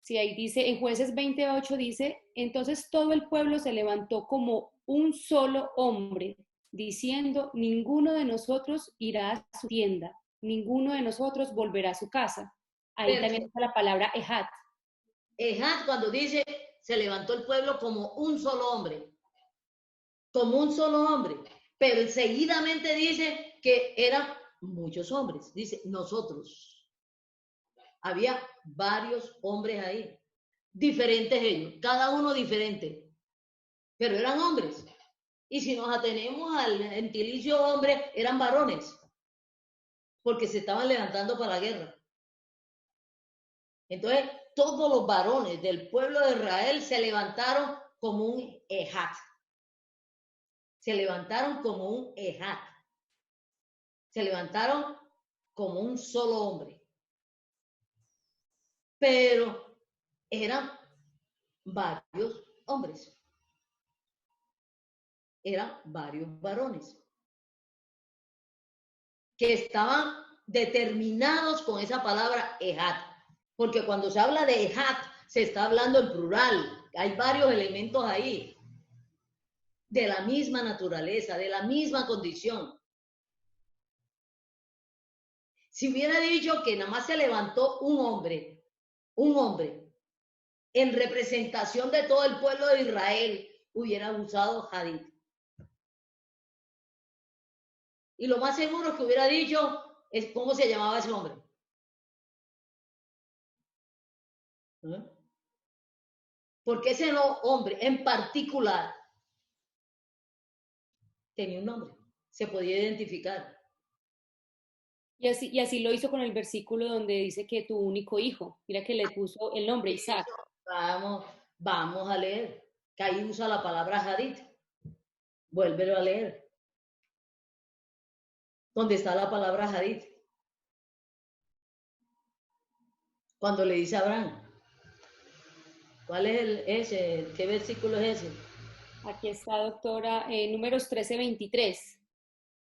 Sí, ahí dice, en Jueces 28 dice, entonces todo el pueblo se levantó como un solo hombre, diciendo, ninguno de nosotros irá a su tienda, ninguno de nosotros volverá a su casa. Ahí Perfecto. también está la palabra Ehat. Ehat, cuando dice, se levantó el pueblo como un solo hombre, pero seguidamente dice que eran muchos hombres, dice, nosotros. Había varios hombres ahí, diferentes ellos, cada uno diferente, pero eran hombres. Y si nos atenemos al gentilicio hombre, eran varones, porque se estaban levantando para la guerra. Entonces, todos los varones del pueblo de Israel se levantaron como un Ehat. Se levantaron como un Ehat. Se levantaron como un solo hombre. Pero eran varios hombres. Eran varios varones que estaban determinados con esa palabra Ehat. Porque cuando se habla de Ehat, se está hablando en plural. Hay varios elementos ahí. De la misma naturaleza, de la misma condición. Si hubiera dicho que nada más se levantó un hombre, en representación de todo el pueblo de Israel, hubiera usado Hadid. Y lo más seguro es que hubiera dicho es cómo se llamaba ese hombre. Porque ese hombre en particular tenía un nombre, se podía identificar. Y así lo hizo con el versículo donde dice que tu único hijo, mira que le puso el nombre Isaac. Vamos a leer, que ahí usa la palabra Hadid. Vuélvelo a leer. ¿Dónde está la palabra Hadid? Cuando le dice a Abraham, ¿Cuál es ese? ¿Qué versículo es ese? Aquí está, doctora, números 13:23.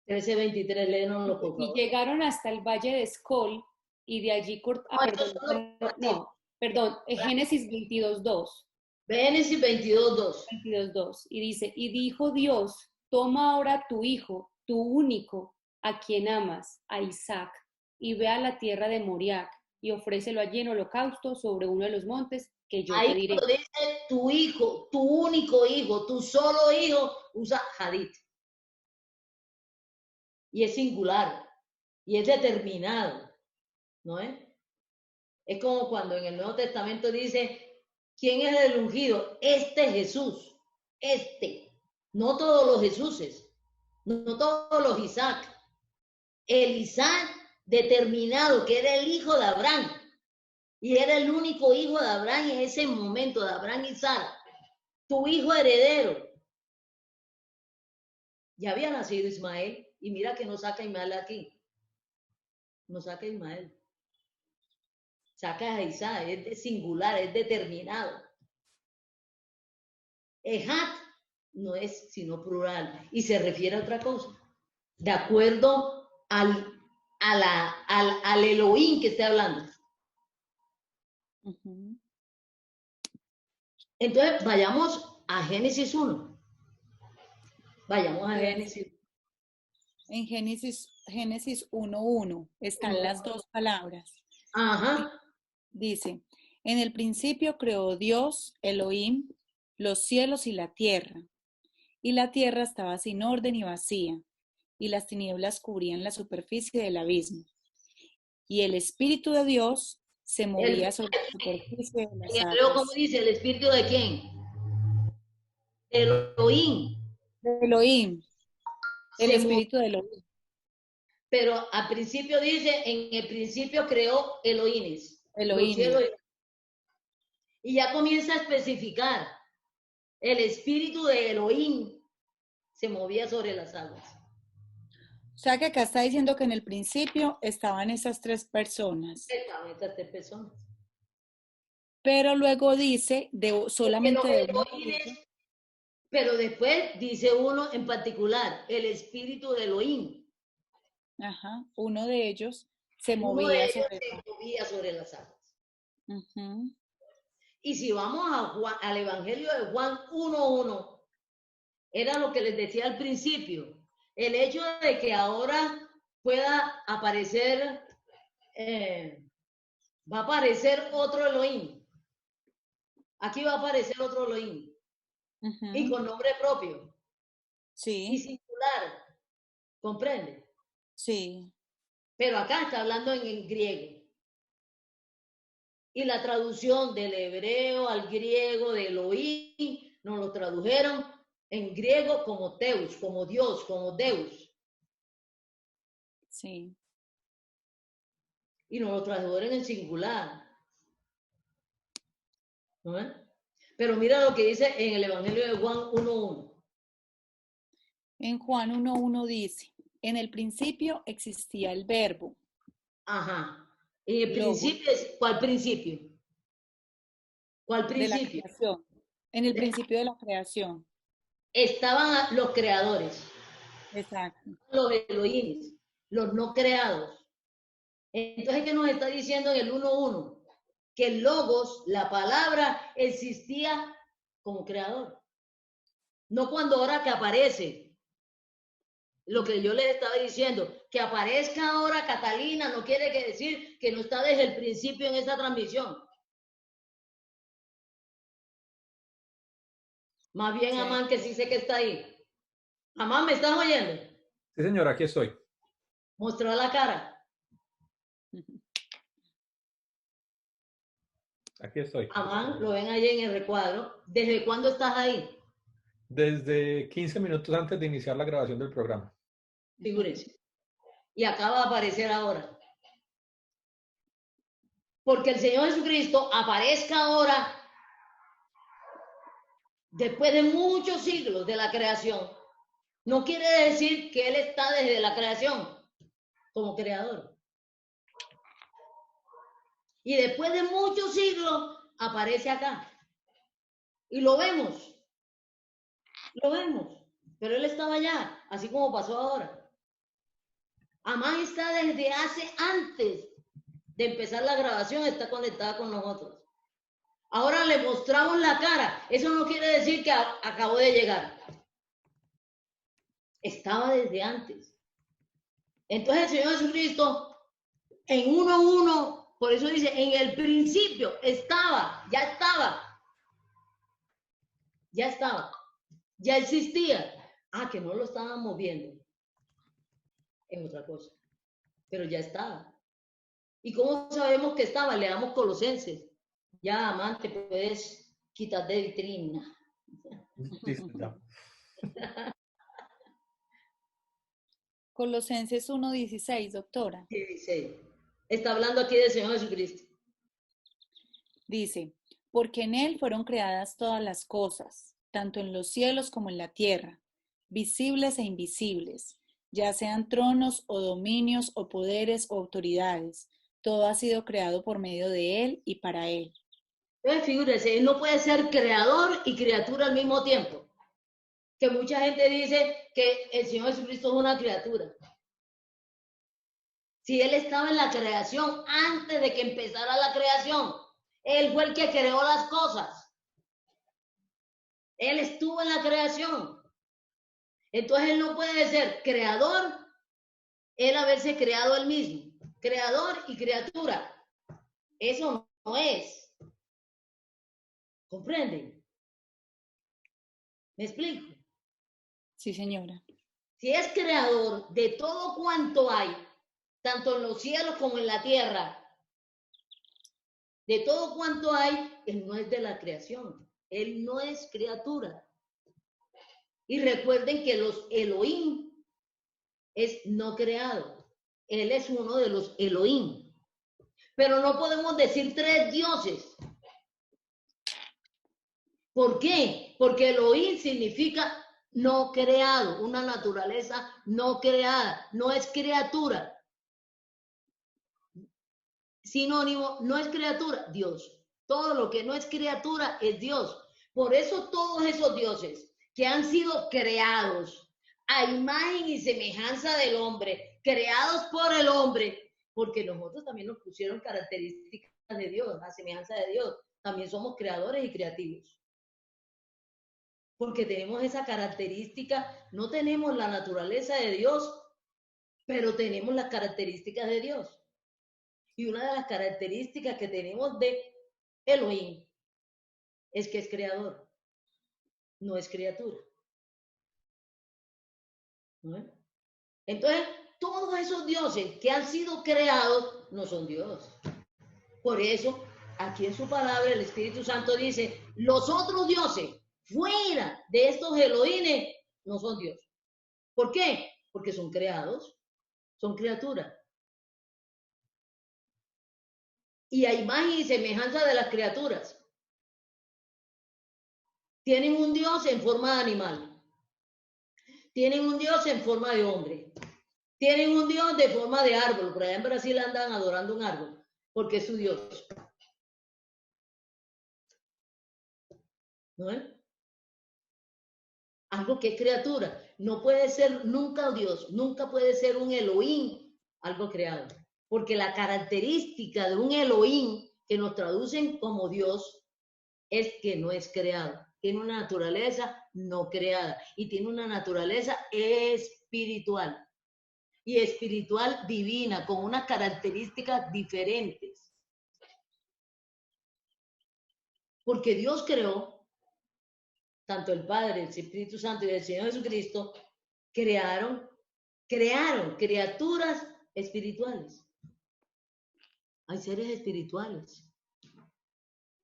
13:23, léenoslo, por Y favor. llegaron hasta el valle de Escol y de allí No, estos son los perdón, Génesis 22:2. Génesis 22:2. 22:2. Y dice, y dijo Dios, toma ahora tu hijo, tu único, a quien amas, a Isaac, y ve a la tierra de Moriac, y ofrécelo allí en holocausto sobre uno de los montes que yo Ahí te diré. cuando dice tu hijo, tu único hijo, tu solo hijo, usa hadith. Y es singular, y es determinado, ¿no es? Es como cuando en el Nuevo Testamento dice, ¿quién es el ungido? Este Jesús, este. No todos los Jesuses, no todos los Isaac. El Isaac determinado, que era el hijo de Abraham, y era el único hijo de Abraham en ese momento, de Abraham y Sara, tu hijo heredero. Ya había nacido Ismael, y mira que no saca Ismael aquí, no saca Ismael, saca a Isaac, es de singular, es determinado. Ejat no es sino plural, y se refiere a otra cosa, de acuerdo al Elohim que esté hablando. Ujú. Entonces, vayamos a Génesis 1. Vayamos a Génesis. En Génesis 1:1 están las dos palabras. Ajá. Dice, en el principio creó Dios, Elohim, los cielos y la tierra estaba sin orden y vacía, y las tinieblas cubrían la superficie del abismo. Y el Espíritu de Dios se movía sobre la superficie de las En hebreo, ¿cómo aguas. dice? ¿El espíritu de quién? Elohim. Elohim, el Se movió, Espíritu de Elohim. pero al principio dice, en el principio creó Elohim, los cielos. Elohim. Y ya comienza a especificar, el espíritu de Elohim se movía sobre las aguas. O sea que acá está diciendo que en el principio estaban esas tres personas. Estaban estas tres personas. Pero luego dice solamente de uno de ellos. Pero después dice uno en particular, el espíritu de Elohim. Ajá, uno de ellos se Uno de movía ellos sobre se movía sobre las aguas. Ujú. Y si vamos al Evangelio de Juan 1:1, era lo que les decía al principio, el hecho de que ahora pueda aparecer, va a aparecer otro Elohim. Aquí va a aparecer otro Elohim. Ujú. Y con nombre propio. Sí. Y singular. ¿Comprende? Sí. Pero acá está hablando en griego. Y la traducción del hebreo al griego, de Elohim, nos lo tradujeron en griego como Teus, como Dios, como Deus. Sí. Y nos lo tradujeron en singular. ¿No es? Pero mira lo que dice en el Evangelio de Juan 1:1. En Juan 1:1 dice, en el principio existía el verbo. Ajá. En el Logos, principio, ¿cuál principio? ¿Cuál de la principio? creación. En el principio de la creación. Estaban los creadores, Exacto. los Elohim, los no creados. Entonces, ¿qué nos está diciendo en el 1:1? Que el logos, la palabra, existía como creador. No cuando ahora que aparece. Lo que yo les estaba diciendo, que aparezca ahora Catalina no quiere decir que no está desde el principio en esa transmisión. Más bien, Sí. Amán, que sí sé que está ahí. Amán, ¿me estás oyendo? Sí, señora, aquí estoy. Mostró la cara. Aquí estoy. Amán, lo ven allí en el recuadro. ¿Desde cuándo estás ahí? Desde 15 minutos antes de iniciar la grabación del programa. Figúrense. Y acaba de aparecer ahora. Porque el Señor Jesucristo aparezca ahora, después de muchos siglos de la creación, no quiere decir que Él está desde la creación como creador. Y después de muchos siglos aparece acá. Y lo vemos, pero Él estaba allá, así como pasó ahora. Amán está desde hace antes de empezar la grabación, está conectada con nosotros. Ahora le mostramos la cara, eso no quiere decir que acabó de llegar. Estaba desde antes. Entonces el Señor Jesucristo, en 1:1, por eso dice, en el principio estaba, ya existía. Que no lo estábamos viendo, es otra cosa, pero ya estaba. ¿Y cómo sabemos que estaba? Leamos Colosenses. Ya, amante, puedes quitar de vitrina. Colosenses 1:16, doctora. ¿Qué dice? Está hablando aquí del Señor Jesucristo. Dice, porque en Él fueron creadas todas las cosas, tanto en los cielos como en la tierra, visibles e invisibles, ya sean tronos o dominios o poderes o autoridades. Todo ha sido creado por medio de Él y para Él. Entonces, figúrese, Él no puede ser creador y criatura al mismo tiempo. Que mucha gente dice que el Señor Jesucristo es una criatura. Si Él estaba en la creación antes de que empezara la creación, Él fue el que creó las cosas. Él estuvo en la creación. Entonces Él no puede ser creador, Él haberse creado Él mismo. Creador y criatura. Eso no es. ¿Comprenden? ¿Me explico? Sí, señora. Si es creador de todo cuanto hay, tanto en los cielos como en la tierra, de todo cuanto hay, Él no es de la creación. Él no es criatura. Y recuerden que los Elohim es no creado. Él es uno de los Elohim. Pero no podemos decir tres dioses. ¿Por qué? Porque Elohim significa no creado, una naturaleza no creada, no es criatura. Sinónimo, no es criatura, Dios. Todo lo que no es criatura es Dios. Por eso todos esos dioses que han sido creados a imagen y semejanza del hombre, creados por el hombre, porque nosotros también nos pusieron características de Dios, a semejanza de Dios. También somos creadores y creativos. Porque tenemos esa característica, no tenemos la naturaleza de Dios, pero tenemos las características de Dios. Y una de las características que tenemos de Elohim es que es creador, no es criatura. ¿No? Entonces, todos esos dioses que han sido creados no son Dios. Por eso, aquí en su palabra, el Espíritu Santo dice, los otros dioses fuera de estos Elohim no son Dios. ¿Por qué? Porque son creados, son criaturas. Y a imagen y semejanza de las criaturas. Tienen un Dios en forma de animal. Tienen un Dios en forma de hombre. Tienen un Dios de forma de árbol. Por allá en Brasil andan adorando un árbol, porque es su Dios. ¿No es? Algo que es criatura. No puede ser nunca Dios, nunca puede ser un Elohim, algo creado. Porque la característica de un Elohim, que nos traducen como Dios, es que no es creado. Tiene una naturaleza no creada y tiene una naturaleza espiritual. Y espiritual divina, con unas características diferentes. Porque Dios creó, tanto el Padre, el Espíritu Santo y el Señor Jesucristo, crearon criaturas espirituales. Hay seres espirituales,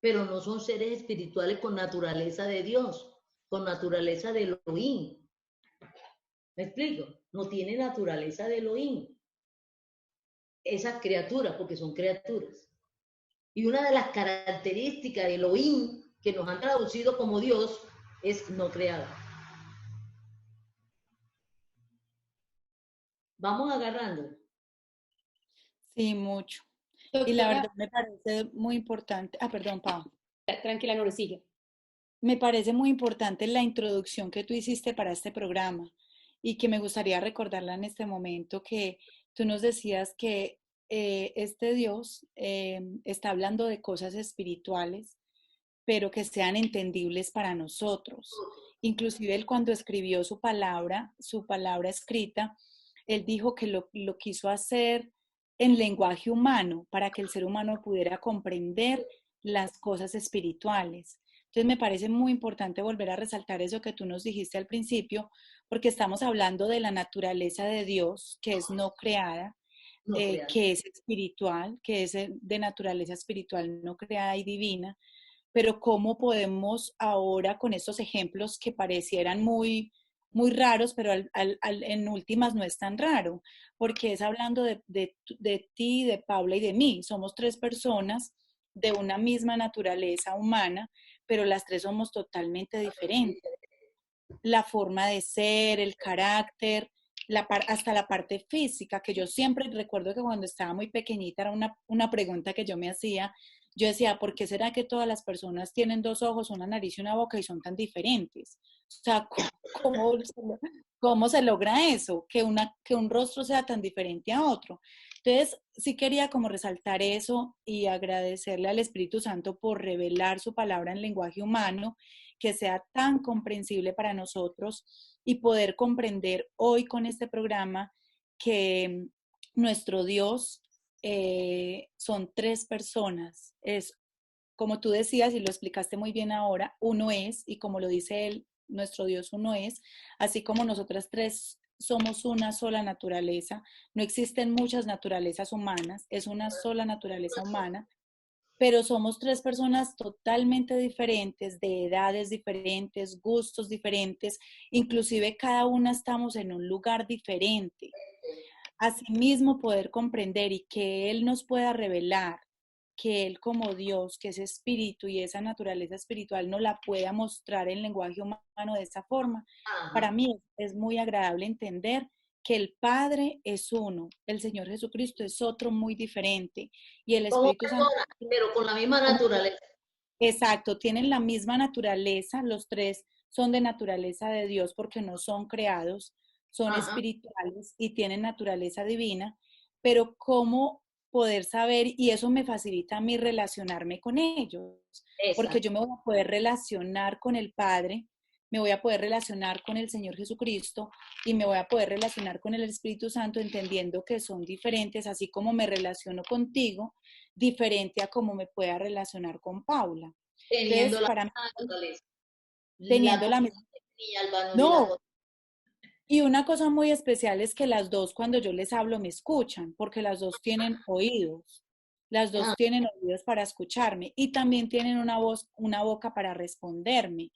pero no son seres espirituales con naturaleza de Dios, con naturaleza de Elohim. ¿Me explico? No tiene naturaleza de Elohim. Esas criaturas, porque son criaturas. Y una de las características de Elohim que nos han traducido como Dios es no creado. Vamos agarrando. Sí, mucho. Doctora, Y la verdad me parece muy importante. Perdón, Pau. tranquila, no lo sigue. Me parece muy importante la introducción que tú hiciste para este programa y que me gustaría recordarla en este momento, que tú nos decías que este Dios está hablando de cosas espirituales, pero que sean entendibles para nosotros. Inclusive él cuando escribió su palabra escrita, él dijo que lo quiso hacer en lenguaje humano para que el ser humano pudiera comprender las cosas espirituales. Entonces me parece muy importante volver a resaltar eso que tú nos dijiste al principio, porque estamos hablando de la naturaleza de Dios, que es no creada, No creas. que es espiritual, que es de naturaleza espiritual, no creada y divina, pero cómo podemos ahora con estos ejemplos que parecieran muy raros, pero en últimas no es tan raro, porque es hablando de ti, de Paula y de mí. Somos tres personas de una misma naturaleza humana, pero las tres somos totalmente diferentes. La forma de ser, el carácter, hasta la parte física, que yo siempre recuerdo que cuando estaba muy pequeñita era una pregunta que yo me hacía. Yo decía, ¿por qué será que todas las personas tienen dos ojos, una nariz y una boca y son tan diferentes? O sea, ¿cómo, cómo se logra eso? Que un rostro sea tan diferente a otro. Entonces, sí quería como resaltar eso y agradecerle al Espíritu Santo por revelar su palabra en lenguaje humano, que sea tan comprensible para nosotros y poder comprender hoy con este programa que nuestro Dios son tres personas. Es, como tú decías y lo explicaste muy bien ahora, uno es, y como lo dice él, nuestro Dios uno es, así como nosotras tres somos una sola naturaleza, no existen muchas naturalezas humanas, es una sola naturaleza humana, pero somos tres personas totalmente diferentes, de edades diferentes, gustos diferentes, inclusive cada una estamos en un lugar diferente. Asimismo, poder comprender y que Él nos pueda revelar que Él como Dios, que es espíritu y esa naturaleza espiritual no la pueda mostrar en lenguaje humano de esa forma, para Ajá. mí es muy agradable entender que el Padre es uno, el Señor Jesucristo es otro muy diferente y el Como Espíritu Santo, personas, pero con la misma naturaleza. exacto, tienen la misma naturaleza, los tres son de naturaleza de Dios porque no son creados, son Ajá. espirituales y tienen naturaleza divina, pero cómo poder saber, y eso me facilita a mí relacionarme con ellos, porque yo Exacto. me voy a poder relacionar con el Padre, me voy a poder relacionar con el Señor Jesucristo y me voy a poder relacionar con el Espíritu Santo entendiendo que son diferentes, así como me relaciono contigo, diferente a cómo me pueda relacionar con Paula. Teniendo Entonces, la para mí, misma naturaleza. La teniendo la misma... comunidad, Albanur y la No, y una cosa muy especial es que las dos cuando yo les hablo me escuchan, porque las dos tienen oídos. Las ah, dos tienen oídos para escucharme y también tienen una voz, una boca para responderme.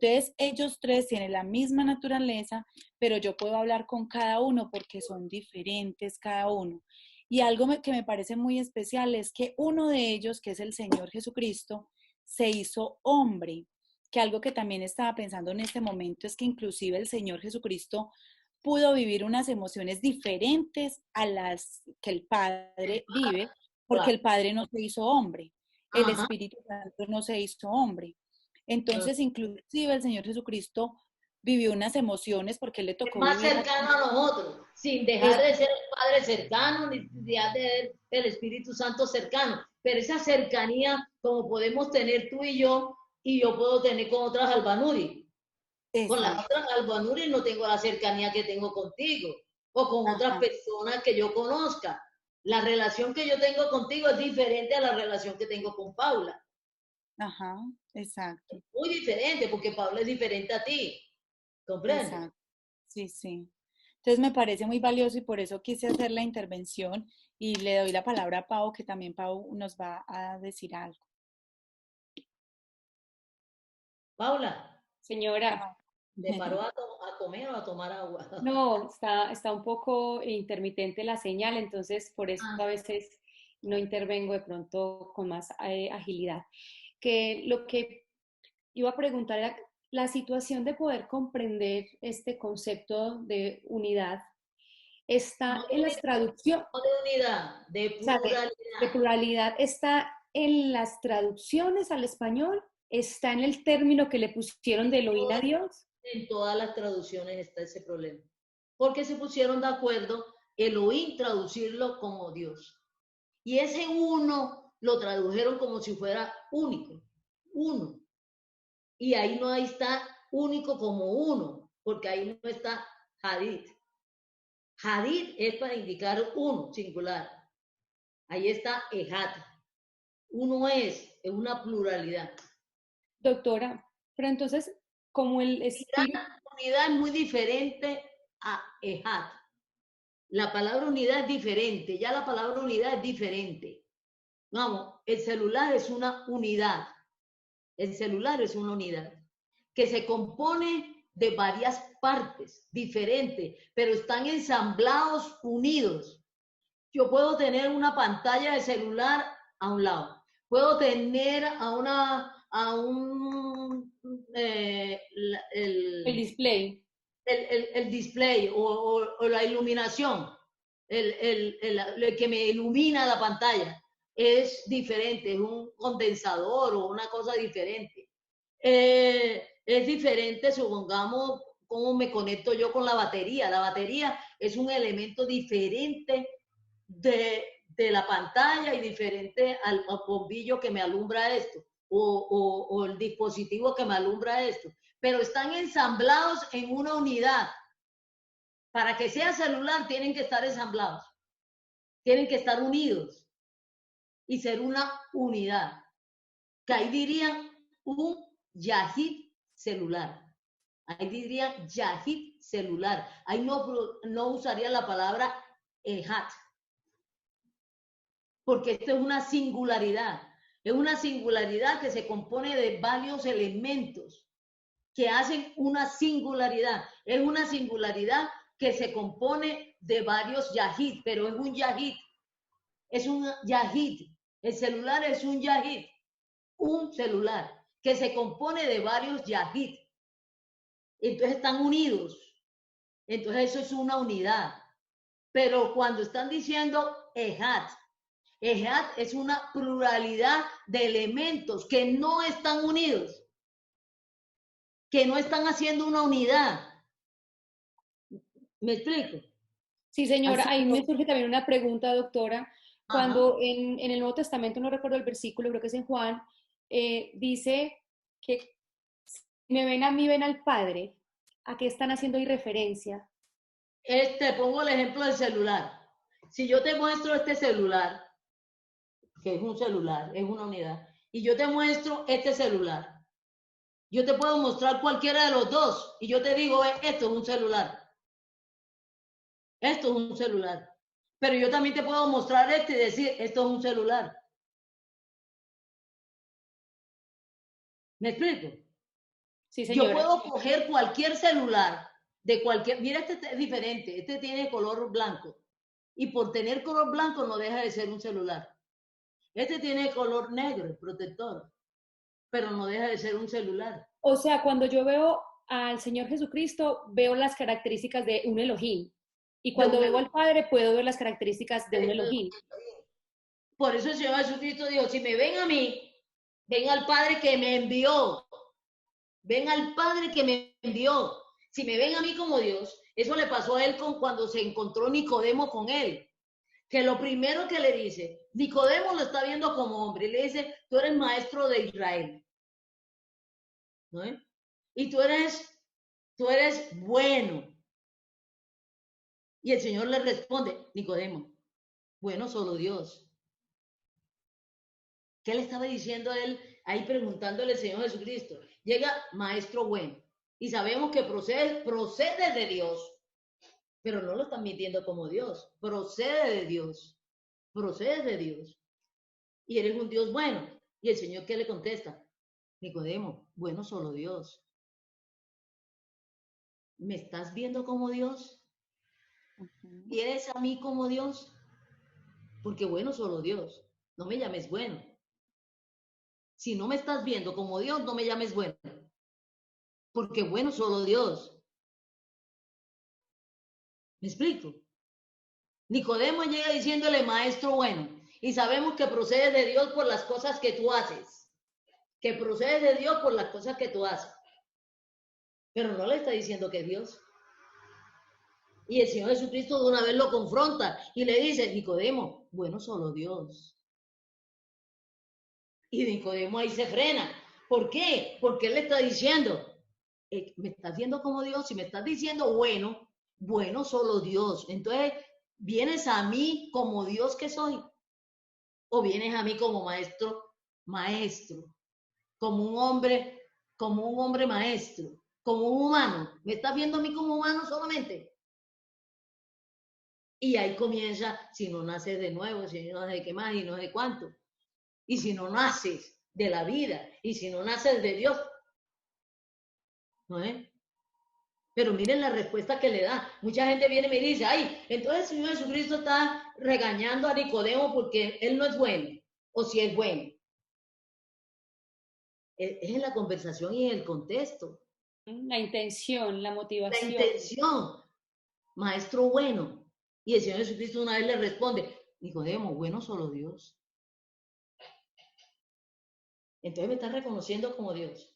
Entonces, ellos tres tienen la misma naturaleza, pero yo puedo hablar con cada uno porque son diferentes cada uno. Y algo que me parece muy especial es que uno de ellos, que es el Señor Jesucristo, se hizo hombre, que algo que también estaba pensando en este momento es que inclusive el Señor Jesucristo pudo vivir unas emociones diferentes a las que el Padre vive, porque claro. el Padre no se hizo hombre, el Ajá. Espíritu Santo no se hizo hombre. Ah. Entonces, inclusive el Señor Jesucristo vivió unas emociones porque le Es tocó más vivir. cercano a nosotros, sin dejar Es, de ser el Padre cercano, ni dejar de ser el Espíritu Santo cercano. Pero esa cercanía, como podemos tener tú y yo puedo tener con otras Albanuri. Con las exacto. otras Albanuri no tengo la cercanía que tengo contigo, o con otras Ajá, personas que yo conozca. La relación que yo tengo contigo es diferente a la relación que tengo con Paula. ajá, exacto, Muy diferente, porque Paula es diferente a ti. ¿Comprende? exacto. Sí, sí. Entonces me parece muy valioso y por eso quise hacer la intervención y le doy la palabra a Pau, que también Pau nos va a decir algo. Paula, Señora, ¿te paró a comer o a tomar agua? no, está un poco intermitente la señal, entonces por eso a Ah, veces no intervengo de pronto con más agilidad. Que lo que iba a preguntar era la situación de poder comprender este concepto de unidad no está de en las unidad, traducciones, no de unidad, de o sea, de pluralidad. pluralidad, está en las traducciones al español, está en el término que le pusieron de Elohim a Dios. En todas las traducciones está ese problema. Porque se pusieron de acuerdo Elohim traducirlo como Dios. Y ese uno lo tradujeron como si fuera único, uno. Y ahí no está único como uno, porque ahí no está Hadid. Hadid es para indicar uno, singular. Ahí está Ejad. Uno es una pluralidad. Doctora, pero entonces, como el espíritu... Unidad es muy diferente a Ejad. La palabra unidad es diferente, ya la palabra unidad es diferente. Vamos, el celular es una unidad. El celular es una unidad que se compone de varias partes diferentes, pero están ensamblados, unidos. Yo puedo tener una pantalla de celular a un lado, puedo tener El display. El display o la iluminación, el que me ilumina la pantalla es diferente, es un condensador o una cosa diferente. Es diferente, supongamos, cómo me conecto yo con la batería. La batería es un elemento diferente de la pantalla y diferente al bombillo que me alumbra esto o el dispositivo que me alumbra esto. Pero están ensamblados en una unidad. Para que sea celular tienen que estar ensamblados, tienen que estar unidos y ser una unidad. Que ahí dirían un yahid celular. Ahí dirían yahid celular. Ahí no usaría la palabra ejad. Porque esto es una singularidad. Es una singularidad que se compone de varios elementos que hacen una singularidad. Es una singularidad que se compone de varios yahid, pero es un yahid. Es un yahid. El celular es un yahid. Un celular que se compone de varios yahid. Entonces están unidos. Entonces eso es una unidad. Pero cuando están diciendo ejad, ejad es una pluralidad de elementos que no están unidos, que no están haciendo una unidad. ¿Me explico? Sí, señora, ahí me surge también una pregunta, doctora. Cuando en el Nuevo Testamento, no recuerdo el versículo, creo que es en Juan, dice que si me ven a mí, ven al Padre. ¿A qué están haciendo ahí referencia? Pongo el ejemplo del celular. Si yo te muestro este celular, que es un celular, es una unidad, y yo te muestro este celular, yo te puedo mostrar cualquiera de los dos, y yo te digo, esto es un celular. Esto es un celular. Pero yo también te puedo mostrar y decir, esto es un celular. ¿Me explico? Sí, señora. Yo puedo coger cualquier celular de cualquier... Mira, este es diferente. Este tiene color blanco. Y por tener color blanco no deja de ser un celular. Este tiene color negro, protector. Pero no deja de ser un celular. O sea, cuando yo veo al Señor Jesucristo, veo las características de un Elohim. Y cuando veo al Padre, puedo ver las características de un Elohim. Por eso el Señor Jesucristo dijo, si me ven a mí, ven al Padre que me envió. Ven al Padre que me envió. Si me ven a mí como Dios, eso le pasó a él cuando se encontró Nicodemo con él. Que lo primero que le dice, Nicodemo lo está viendo como hombre, y le dice, tú eres maestro de Israel. ¿No? Y tú eres bueno. Y el Señor le responde, Nicodemo, bueno, solo Dios. ¿Qué le estaba diciendo a él ahí preguntándole al Señor Jesucristo? Llega maestro bueno y sabemos que procede de Dios, pero no lo están mintiendo como Dios, procede de Dios, procede de Dios. Y eres un Dios bueno. Y el Señor, ¿qué le contesta? Nicodemo, bueno, solo Dios. ¿Me estás viendo como Dios? ¿Quieres a mí como Dios? Porque bueno, solo Dios. No me llames bueno. Si no me estás viendo como Dios, no me llames bueno. Porque bueno, solo Dios. ¿Me explico? Nicodemo llega diciéndole maestro bueno. Y sabemos que procede de Dios por las cosas que tú haces. que procede de Dios por las cosas que tú haces. Pero no le está diciendo que es Dios. Y el Señor Jesucristo de una vez lo confronta y le dice, Nicodemo, bueno, solo Dios. Y Nicodemo ahí se frena. ¿Por qué? Porque él le está diciendo, me estás viendo como Dios, si me estás diciendo bueno, bueno, solo Dios. Entonces, ¿vienes a mí como Dios que soy? ¿O vienes a mí como maestro? Maestro. Como un hombre maestro, como un humano. ¿Me estás viendo a mí como humano solamente? Y ahí comienza, si no naces de nuevo, si no sé qué más y no sé cuánto. Y si no naces de la vida, y si no naces de Dios, ¿no es? Pero miren la respuesta que le da. Mucha gente viene y me dice, ay, entonces el Señor Jesucristo está regañando a Nicodemo porque él no es bueno, o si es bueno. Es en la conversación y en el contexto. La intención, la motivación. La intención, maestro bueno. Y el Señor Jesucristo una vez le responde, Nicodemo, bueno solo Dios. Entonces me está reconociendo como Dios.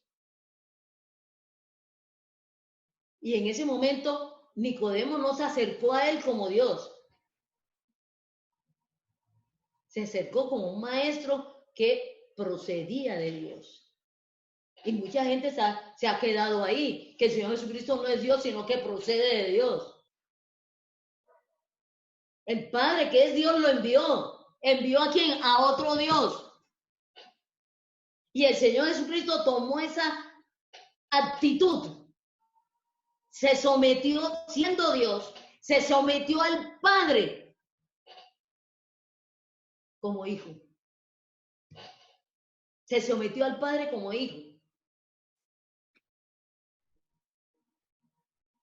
Y en ese momento, Nicodemo no se acercó a él como Dios. Se acercó como un maestro que procedía de Dios. Y mucha gente se ha quedado ahí, que el Señor Jesucristo no es Dios, sino que procede de Dios. El Padre, que es Dios, lo envió. ¿Envió a quién? A otro Dios. Y el Señor Jesucristo tomó esa actitud. Se sometió, siendo Dios, se sometió al Padre como hijo. Se sometió al Padre como hijo.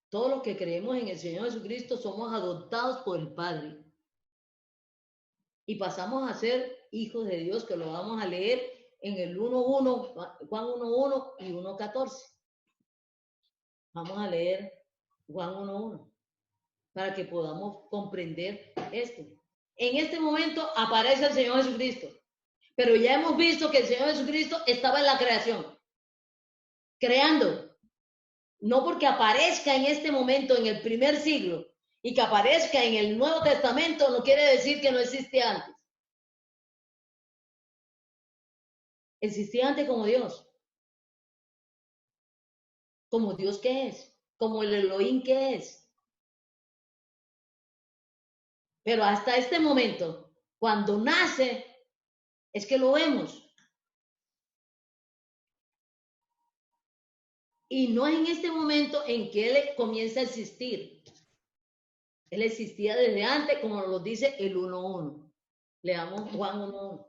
Todos los que creemos en el Señor Jesucristo somos adoptados por el Padre. Y pasamos a ser hijos de Dios, que lo vamos a leer en el 1.1, Juan 1.1 y 1.14. Vamos a leer Juan 1.1 para que podamos comprender esto. En este momento aparece el Señor Jesucristo, pero ya hemos visto que el Señor Jesucristo estaba en la creación, creando. No porque aparezca en este momento, en el primer siglo, y que aparezca en el Nuevo Testamento, no quiere decir que no existía antes. Existía antes como Dios. Como Dios que es, como el Elohim que es. Pero hasta este momento, cuando nace, es que lo vemos. Y no es en este momento en que Él comienza a existir. Él existía desde antes, como nos lo dice el 1.1. Leamos Juan 1.1.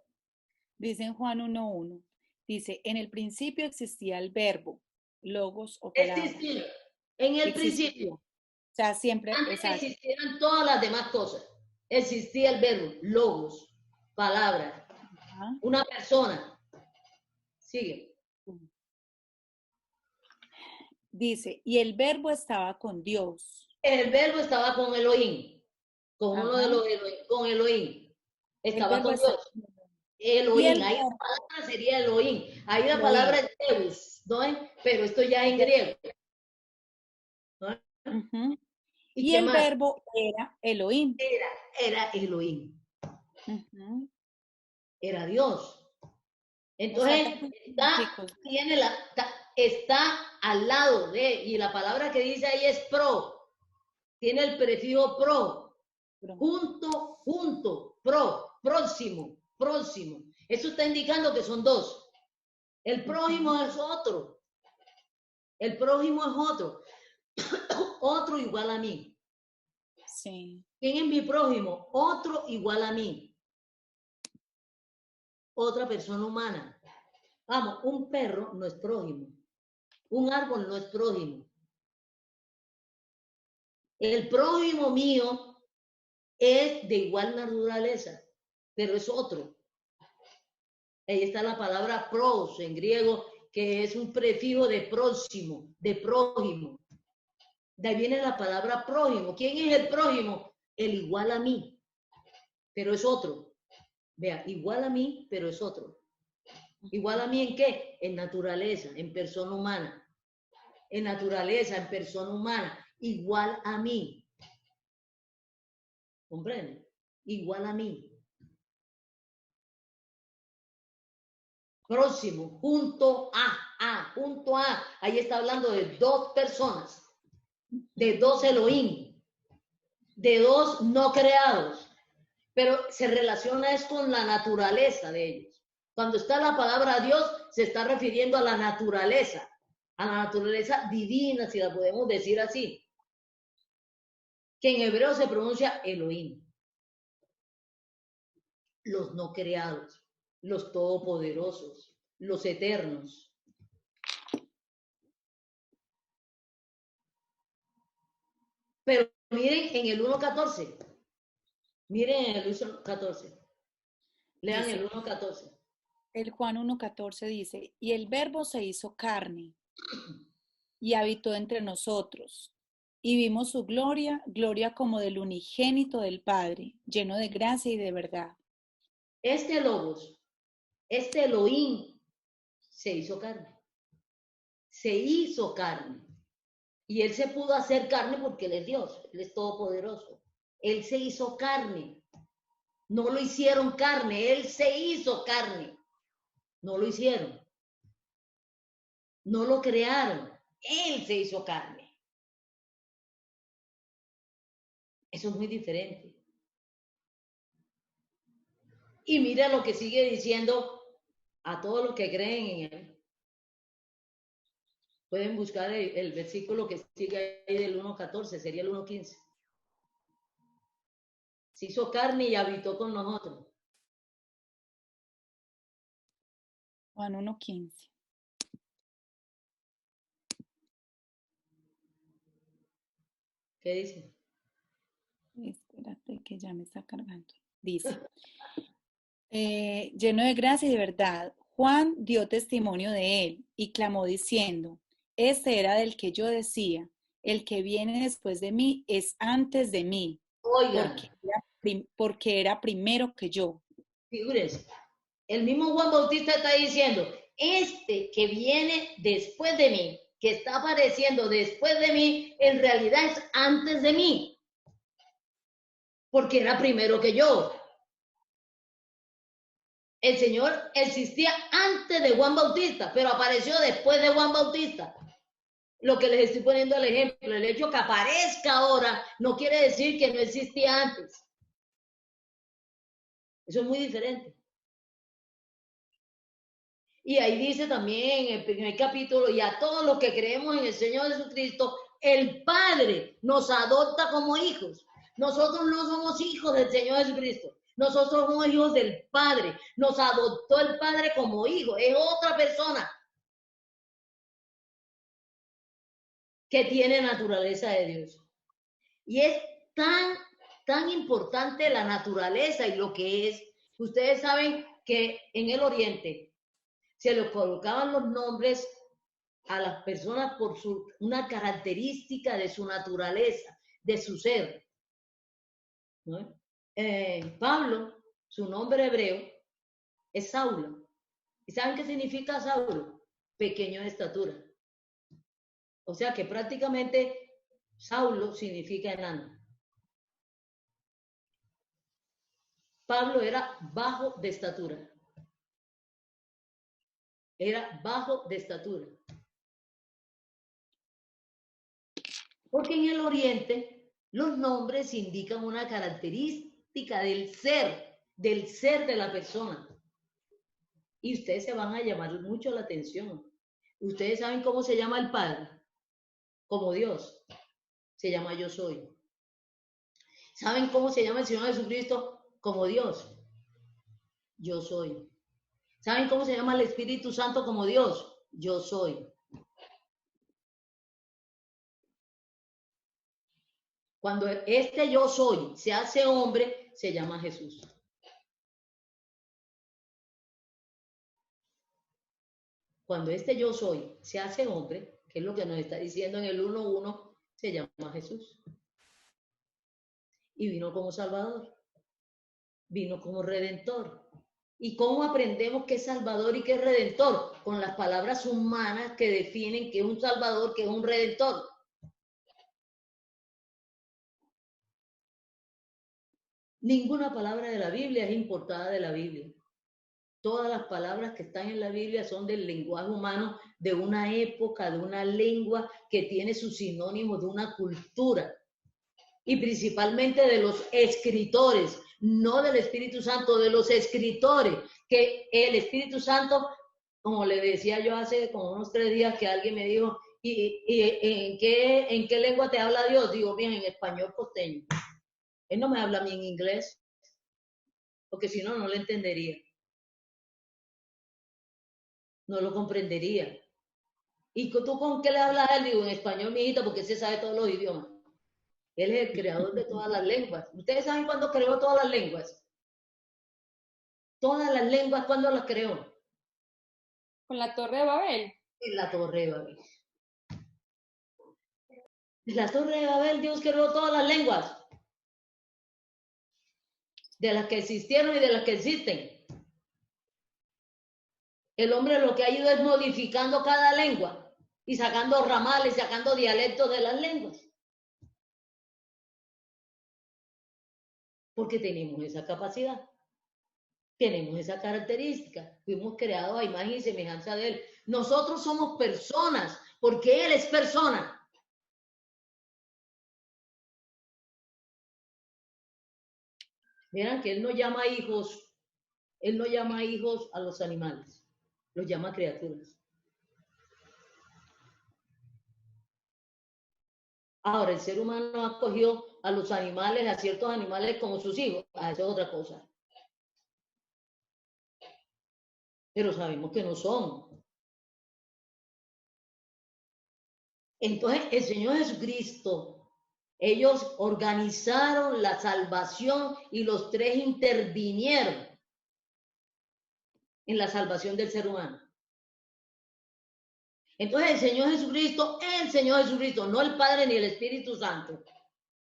Dice en Juan 1.1, dice, en el principio existía el verbo, logos o palabra. Existía, en el principio. O sea, siempre. Antes que existieran todas las demás cosas. Existía el verbo, logos, palabra, una persona. Sigue. Dice, y el verbo estaba con Dios. El verbo estaba con Elohim, con uno de los Elohim, con Elohim. Estaba con Dios. Elohim, ahí la palabra sería Elohim. Ahí la palabra es Deus, ¿no? Pero esto ya es en griego. ¿No? Y el verbo era Elohim. Era Elohim. Era Dios. Entonces, está al lado de, y la palabra que dice ahí es pro. Tiene el prefijo pro. Junto, pro, próximo. Eso está indicando que son dos. El prójimo es otro. El prójimo es otro. Otro igual a mí. Sí. ¿Quién es mi prójimo? Otro igual a mí. Otra persona humana. Vamos, un perro no es prójimo. Un árbol no es prójimo. El prójimo mío es de igual naturaleza, pero es otro. Ahí está la palabra pros en griego, que es un prefijo de próximo, de prójimo. De ahí viene la palabra prójimo. ¿Quién es el prójimo? El igual a mí, pero es otro. Vea, igual a mí, pero es otro. ¿Igual a mí en qué? En naturaleza, en persona humana. En naturaleza, en persona humana. Igual a mí. ¿Comprende? Igual a mí. Próximo, punto punto A. Ahí está hablando de dos personas, de dos Elohim, de dos no creados, pero se relaciona es con la naturaleza de ellos. Cuando está la palabra Dios, se está refiriendo a la naturaleza divina, si la podemos decir así, que en hebreo se pronuncia Elohim. Los no creados, los todopoderosos, los eternos. Pero miren en el 1.14. Miren en el 1.14. Lean Dice, el 1.14. el Juan 1.14 dice, y el verbo se hizo carne y habitó entre nosotros. Y vimos su gloria, gloria como del unigénito del Padre, lleno de gracia y de verdad. Este Logos, este Elohim, se hizo carne. Se hizo carne. Y él se pudo hacer carne porque él es Dios, él es todopoderoso. Él se hizo carne. No lo hicieron carne, él se hizo carne. No lo hicieron. No lo crearon. Él se hizo carne. Eso es muy diferente. Y mira lo que sigue diciendo a todos los que creen en él. Pueden buscar el versículo que sigue ahí del 1.14, sería el 1.15. Se hizo carne y habitó con nosotros. Juan 1.15. ¿Qué dice? Espérate que ya me está cargando. Dice, lleno de gracia y de verdad, Juan dio testimonio de él y clamó diciendo, este era del que yo decía, el que viene después de mí es antes de mí, Oigan, porque era primero que yo. figúrense, el mismo Juan Bautista está diciendo, este que viene después de mí, que está apareciendo después de mí, en realidad es antes de mí, porque era primero que yo. El Señor existía antes de Juan Bautista, pero apareció después de Juan Bautista. Lo que les estoy poniendo el ejemplo, el hecho que aparezca ahora no quiere decir que no existía antes. Eso es muy diferente. Y ahí dice también en el primer capítulo, y a todos los que creemos en el Señor Jesucristo, el Padre nos adopta como hijos. Nosotros no somos hijos del Señor Jesucristo. Nosotros somos hijos del Padre. Nos adoptó el Padre como hijo. Es otra persona que tiene naturaleza de Dios. Y es tan importante la naturaleza y lo que es. Ustedes saben que en el Oriente se le colocaban los nombres a las personas por una característica de su naturaleza, de su ser. ¿No? Pablo, su nombre hebreo, es Saulo. ¿Y saben qué significa Saulo? Pequeño de estatura. O sea que prácticamente Saulo significa enano. Pablo era bajo de estatura. Era bajo de estatura. Porque en el Oriente los nombres indican una característica del ser de la persona. Y ustedes se van a llamar mucho la atención. Ustedes saben cómo se llama el Padre, como Dios. Se llama Yo Soy. ¿Saben cómo se llama el Señor Jesucristo? Como Dios. Yo soy. ¿Saben cómo se llama el Espíritu Santo como Dios? Yo soy. Cuando este yo soy se hace hombre, se llama Jesús. Cuando este yo soy se hace hombre, que es lo que nos está diciendo en el 1.1, se llama Jesús. Y vino como Salvador. Vino como Redentor. ¿Y cómo aprendemos qué es Salvador y qué es Redentor? Con las palabras humanas que definen qué es un Salvador, qué es un Redentor. Ninguna palabra de la Biblia es importada de la Biblia. Todas las palabras que están en la Biblia son del lenguaje humano, de una época, de una lengua que tiene sus sinónimos, de una cultura. Y principalmente de los escritores, no del Espíritu Santo, de los escritores, que el Espíritu Santo, como le decía yo hace como unos 3 días que alguien me dijo, ¿y en qué lengua te habla Dios? Digo, bien, en español costeño. Él no me habla a mí en inglés, porque si no, no lo entendería. No lo comprendería. ¿Y tú con qué le hablas a él? Digo, en español, mi hijita, porque se sabe todos los idiomas. Él es el creador de todas las lenguas. ¿Ustedes saben cuándo creó todas las lenguas? Todas las lenguas, ¿cuándo las creó? Con la Torre de Babel. En la Torre de Babel. En la Torre de Babel Dios creó todas las lenguas. De las que existieron y de las que existen. El hombre lo que ha ido es modificando cada lengua y sacando ramales, sacando dialectos de las lenguas. Porque tenemos esa capacidad. Tenemos esa característica. Fuimos creados a imagen y semejanza de Él. Nosotros somos personas, porque Él es persona. Verán que Él no llama hijos a los animales, los llama criaturas. Ahora, el ser humano ha cogido a los animales, a ciertos animales como sus hijos. Eso es otra cosa. Pero sabemos que no son. Entonces, el Señor Jesucristo, ellos organizaron la salvación y los 3 intervinieron en la salvación del ser humano. Entonces, el Señor Jesucristo, no el Padre ni el Espíritu Santo,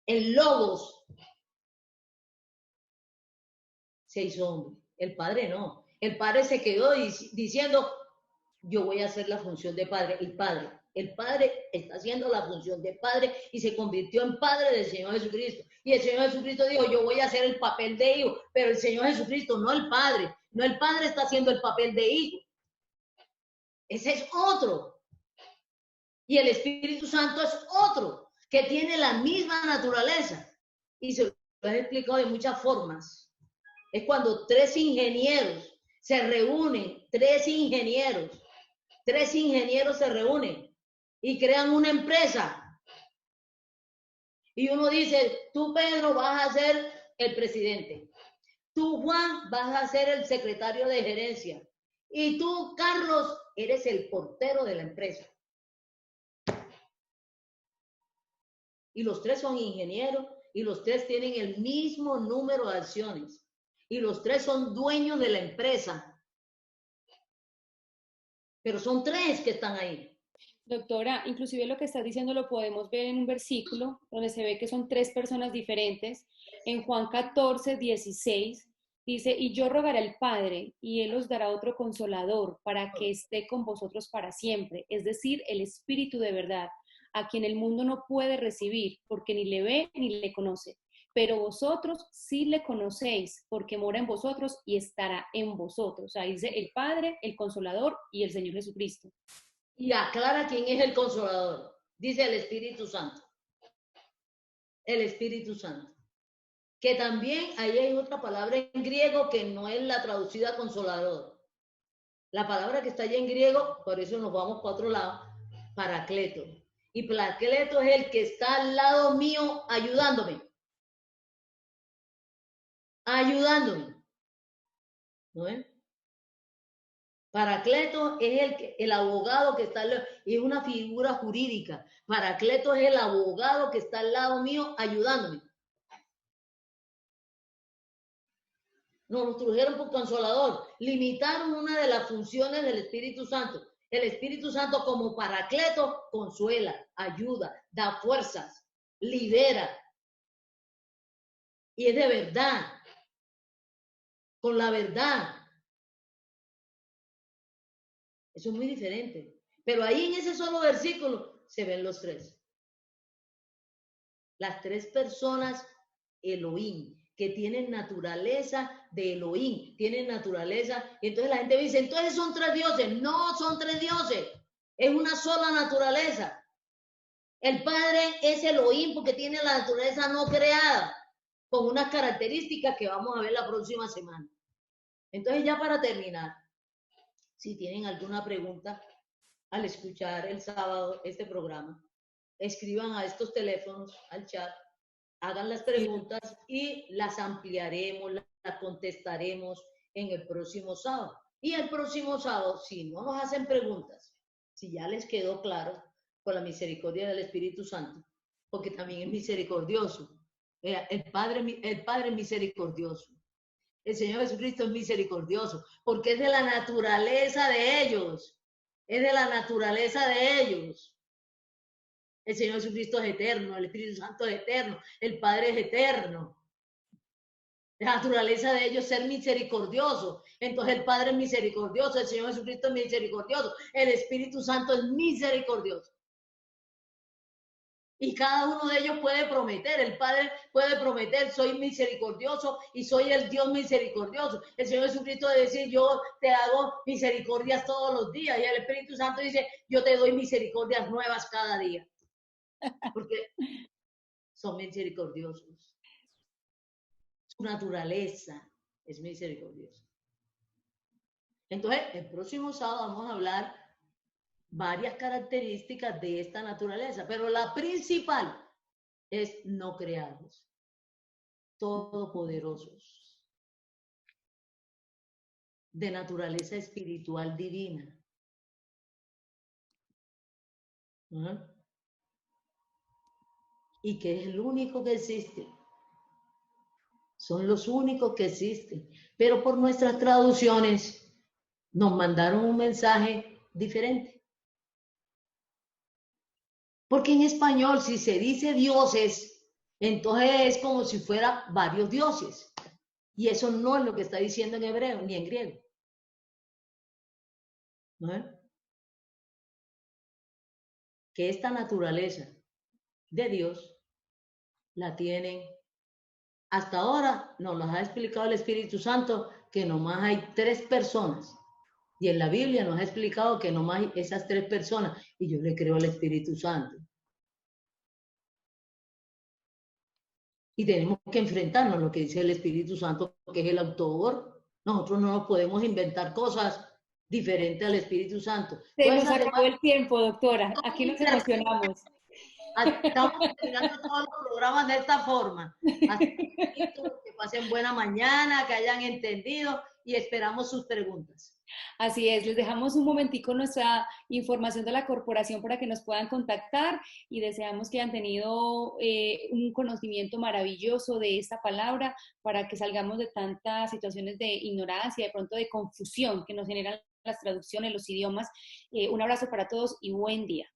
el Logos se hizo hombre. El Padre no. El Padre se quedó diciendo, yo voy a hacer la función de Padre. El Padre está haciendo la función de Padre y se convirtió en Padre del Señor Jesucristo. Y el Señor Jesucristo dijo, yo voy a hacer el papel de hijo, pero el Señor Jesucristo, no el Padre. No el Padre está haciendo el papel de hijo. Ese es otro. Y el Espíritu Santo es otro, que tiene la misma naturaleza. Y se lo he explicado de muchas formas. Es cuando 3 ingenieros se reúnen, 3 ingenieros se reúnen y crean una empresa. Y uno dice, tú Pedro vas a ser el presidente, tú Juan vas a ser el secretario de gerencia y tú Carlos eres el portero de la empresa. Y los 3 son ingenieros y los 3 tienen el mismo número de acciones y los 3 son dueños de la empresa. Pero son 3 que están ahí. Doctora, inclusive lo que estás diciendo lo podemos ver en un versículo donde se ve que son 3 personas diferentes. En Juan 14, 16 dice, y yo rogaré al Padre y Él os dará otro consolador para que esté con vosotros para siempre, es decir, el Espíritu de verdad, a quien el mundo no puede recibir porque ni le ve ni le conoce. Pero vosotros sí le conocéis porque mora en vosotros y estará en vosotros. O sea, dice el Padre, el Consolador y el Señor Jesucristo. Y aclara quién es el Consolador. Dice el Espíritu Santo. El Espíritu Santo. Que también ahí hay otra palabra en griego que no es la traducida Consolador. La palabra que está allá en griego, por eso nos vamos para otro lado, Paracleto. Y Paracleto es el que está al lado mío ayudándome. ¿No es? Paracleto es el abogado que está al lado, es una figura jurídica. Paracleto es el abogado que está al lado mío ayudándome. Nos trajeron por consolador. Limitaron una de las funciones del Espíritu Santo. El Espíritu Santo como Paracleto consuela, ayuda, da fuerzas, libera. Y es de verdad. Con la verdad. Eso es muy diferente. Pero ahí en ese solo versículo se ven los tres. Las tres personas Elohim, que tienen naturaleza de Elohim, tienen naturaleza. Y entonces la gente dice, entonces son tres dioses. No son tres dioses. Es una sola naturaleza. El Padre es Elohim porque tiene la naturaleza no creada, con unas características que vamos a ver la próxima semana. Entonces, ya para terminar, si tienen alguna pregunta al escuchar el sábado este programa, escriban a estos teléfonos, al chat, hagan las preguntas y las ampliaremos, las contestaremos en el próximo sábado. Y el próximo sábado, si no nos hacen preguntas, si ya les quedó claro, por la misericordia del Espíritu Santo, porque también es misericordioso. El Padre es misericordioso. El Señor Jesucristo es misericordioso, porque es de la naturaleza de ellos. Es de la naturaleza de ellos. El Señor Jesucristo es eterno, el Espíritu Santo es eterno, el Padre es eterno. La naturaleza de ellos es ser misericordioso. Entonces el Padre es misericordioso, el Señor Jesucristo es misericordioso, el Espíritu Santo es misericordioso. Y cada uno de ellos puede prometer, el Padre puede prometer, soy misericordioso y soy el Dios misericordioso. El Señor Jesucristo debe decir, yo te hago misericordias todos los días. Y el Espíritu Santo dice, yo te doy misericordias nuevas cada día. Porque son misericordiosos. Su naturaleza es misericordiosa. Entonces, el próximo sábado vamos a hablar varias características de esta naturaleza, pero la principal es no creados, todopoderosos, de naturaleza espiritual divina. ¿Ah? Y que es el único que existe. Son los únicos que existen. Pero por nuestras traducciones nos mandaron un mensaje diferente. Porque en español, si se dice dioses, entonces es como si fuera varios dioses. Y eso no es lo que está diciendo en hebreo ni en griego. ¿No? Que esta naturaleza de Dios la tienen. Hasta ahora nos lo ha explicado el Espíritu Santo que nomás hay tres personas. Y en la Biblia nos ha explicado que nomás hay esas tres personas. Y yo le creo al Espíritu Santo. Y tenemos que enfrentarnos a lo que dice el Espíritu Santo, que es el autor. Nosotros no nos podemos inventar cosas diferentes al Espíritu Santo. Se nos acabó el tiempo, doctora. Aquí nos emocionamos. Estamos terminando todos los programas de esta forma. Así que pasen buena mañana, que hayan entendido y esperamos sus preguntas. Así es, les dejamos un momentico nuestra información de la corporación para que nos puedan contactar y deseamos que hayan tenido un conocimiento maravilloso de esta palabra para que salgamos de tantas situaciones de ignorancia, de pronto de confusión que nos generan las traducciones, los idiomas. Un abrazo para todos y buen día.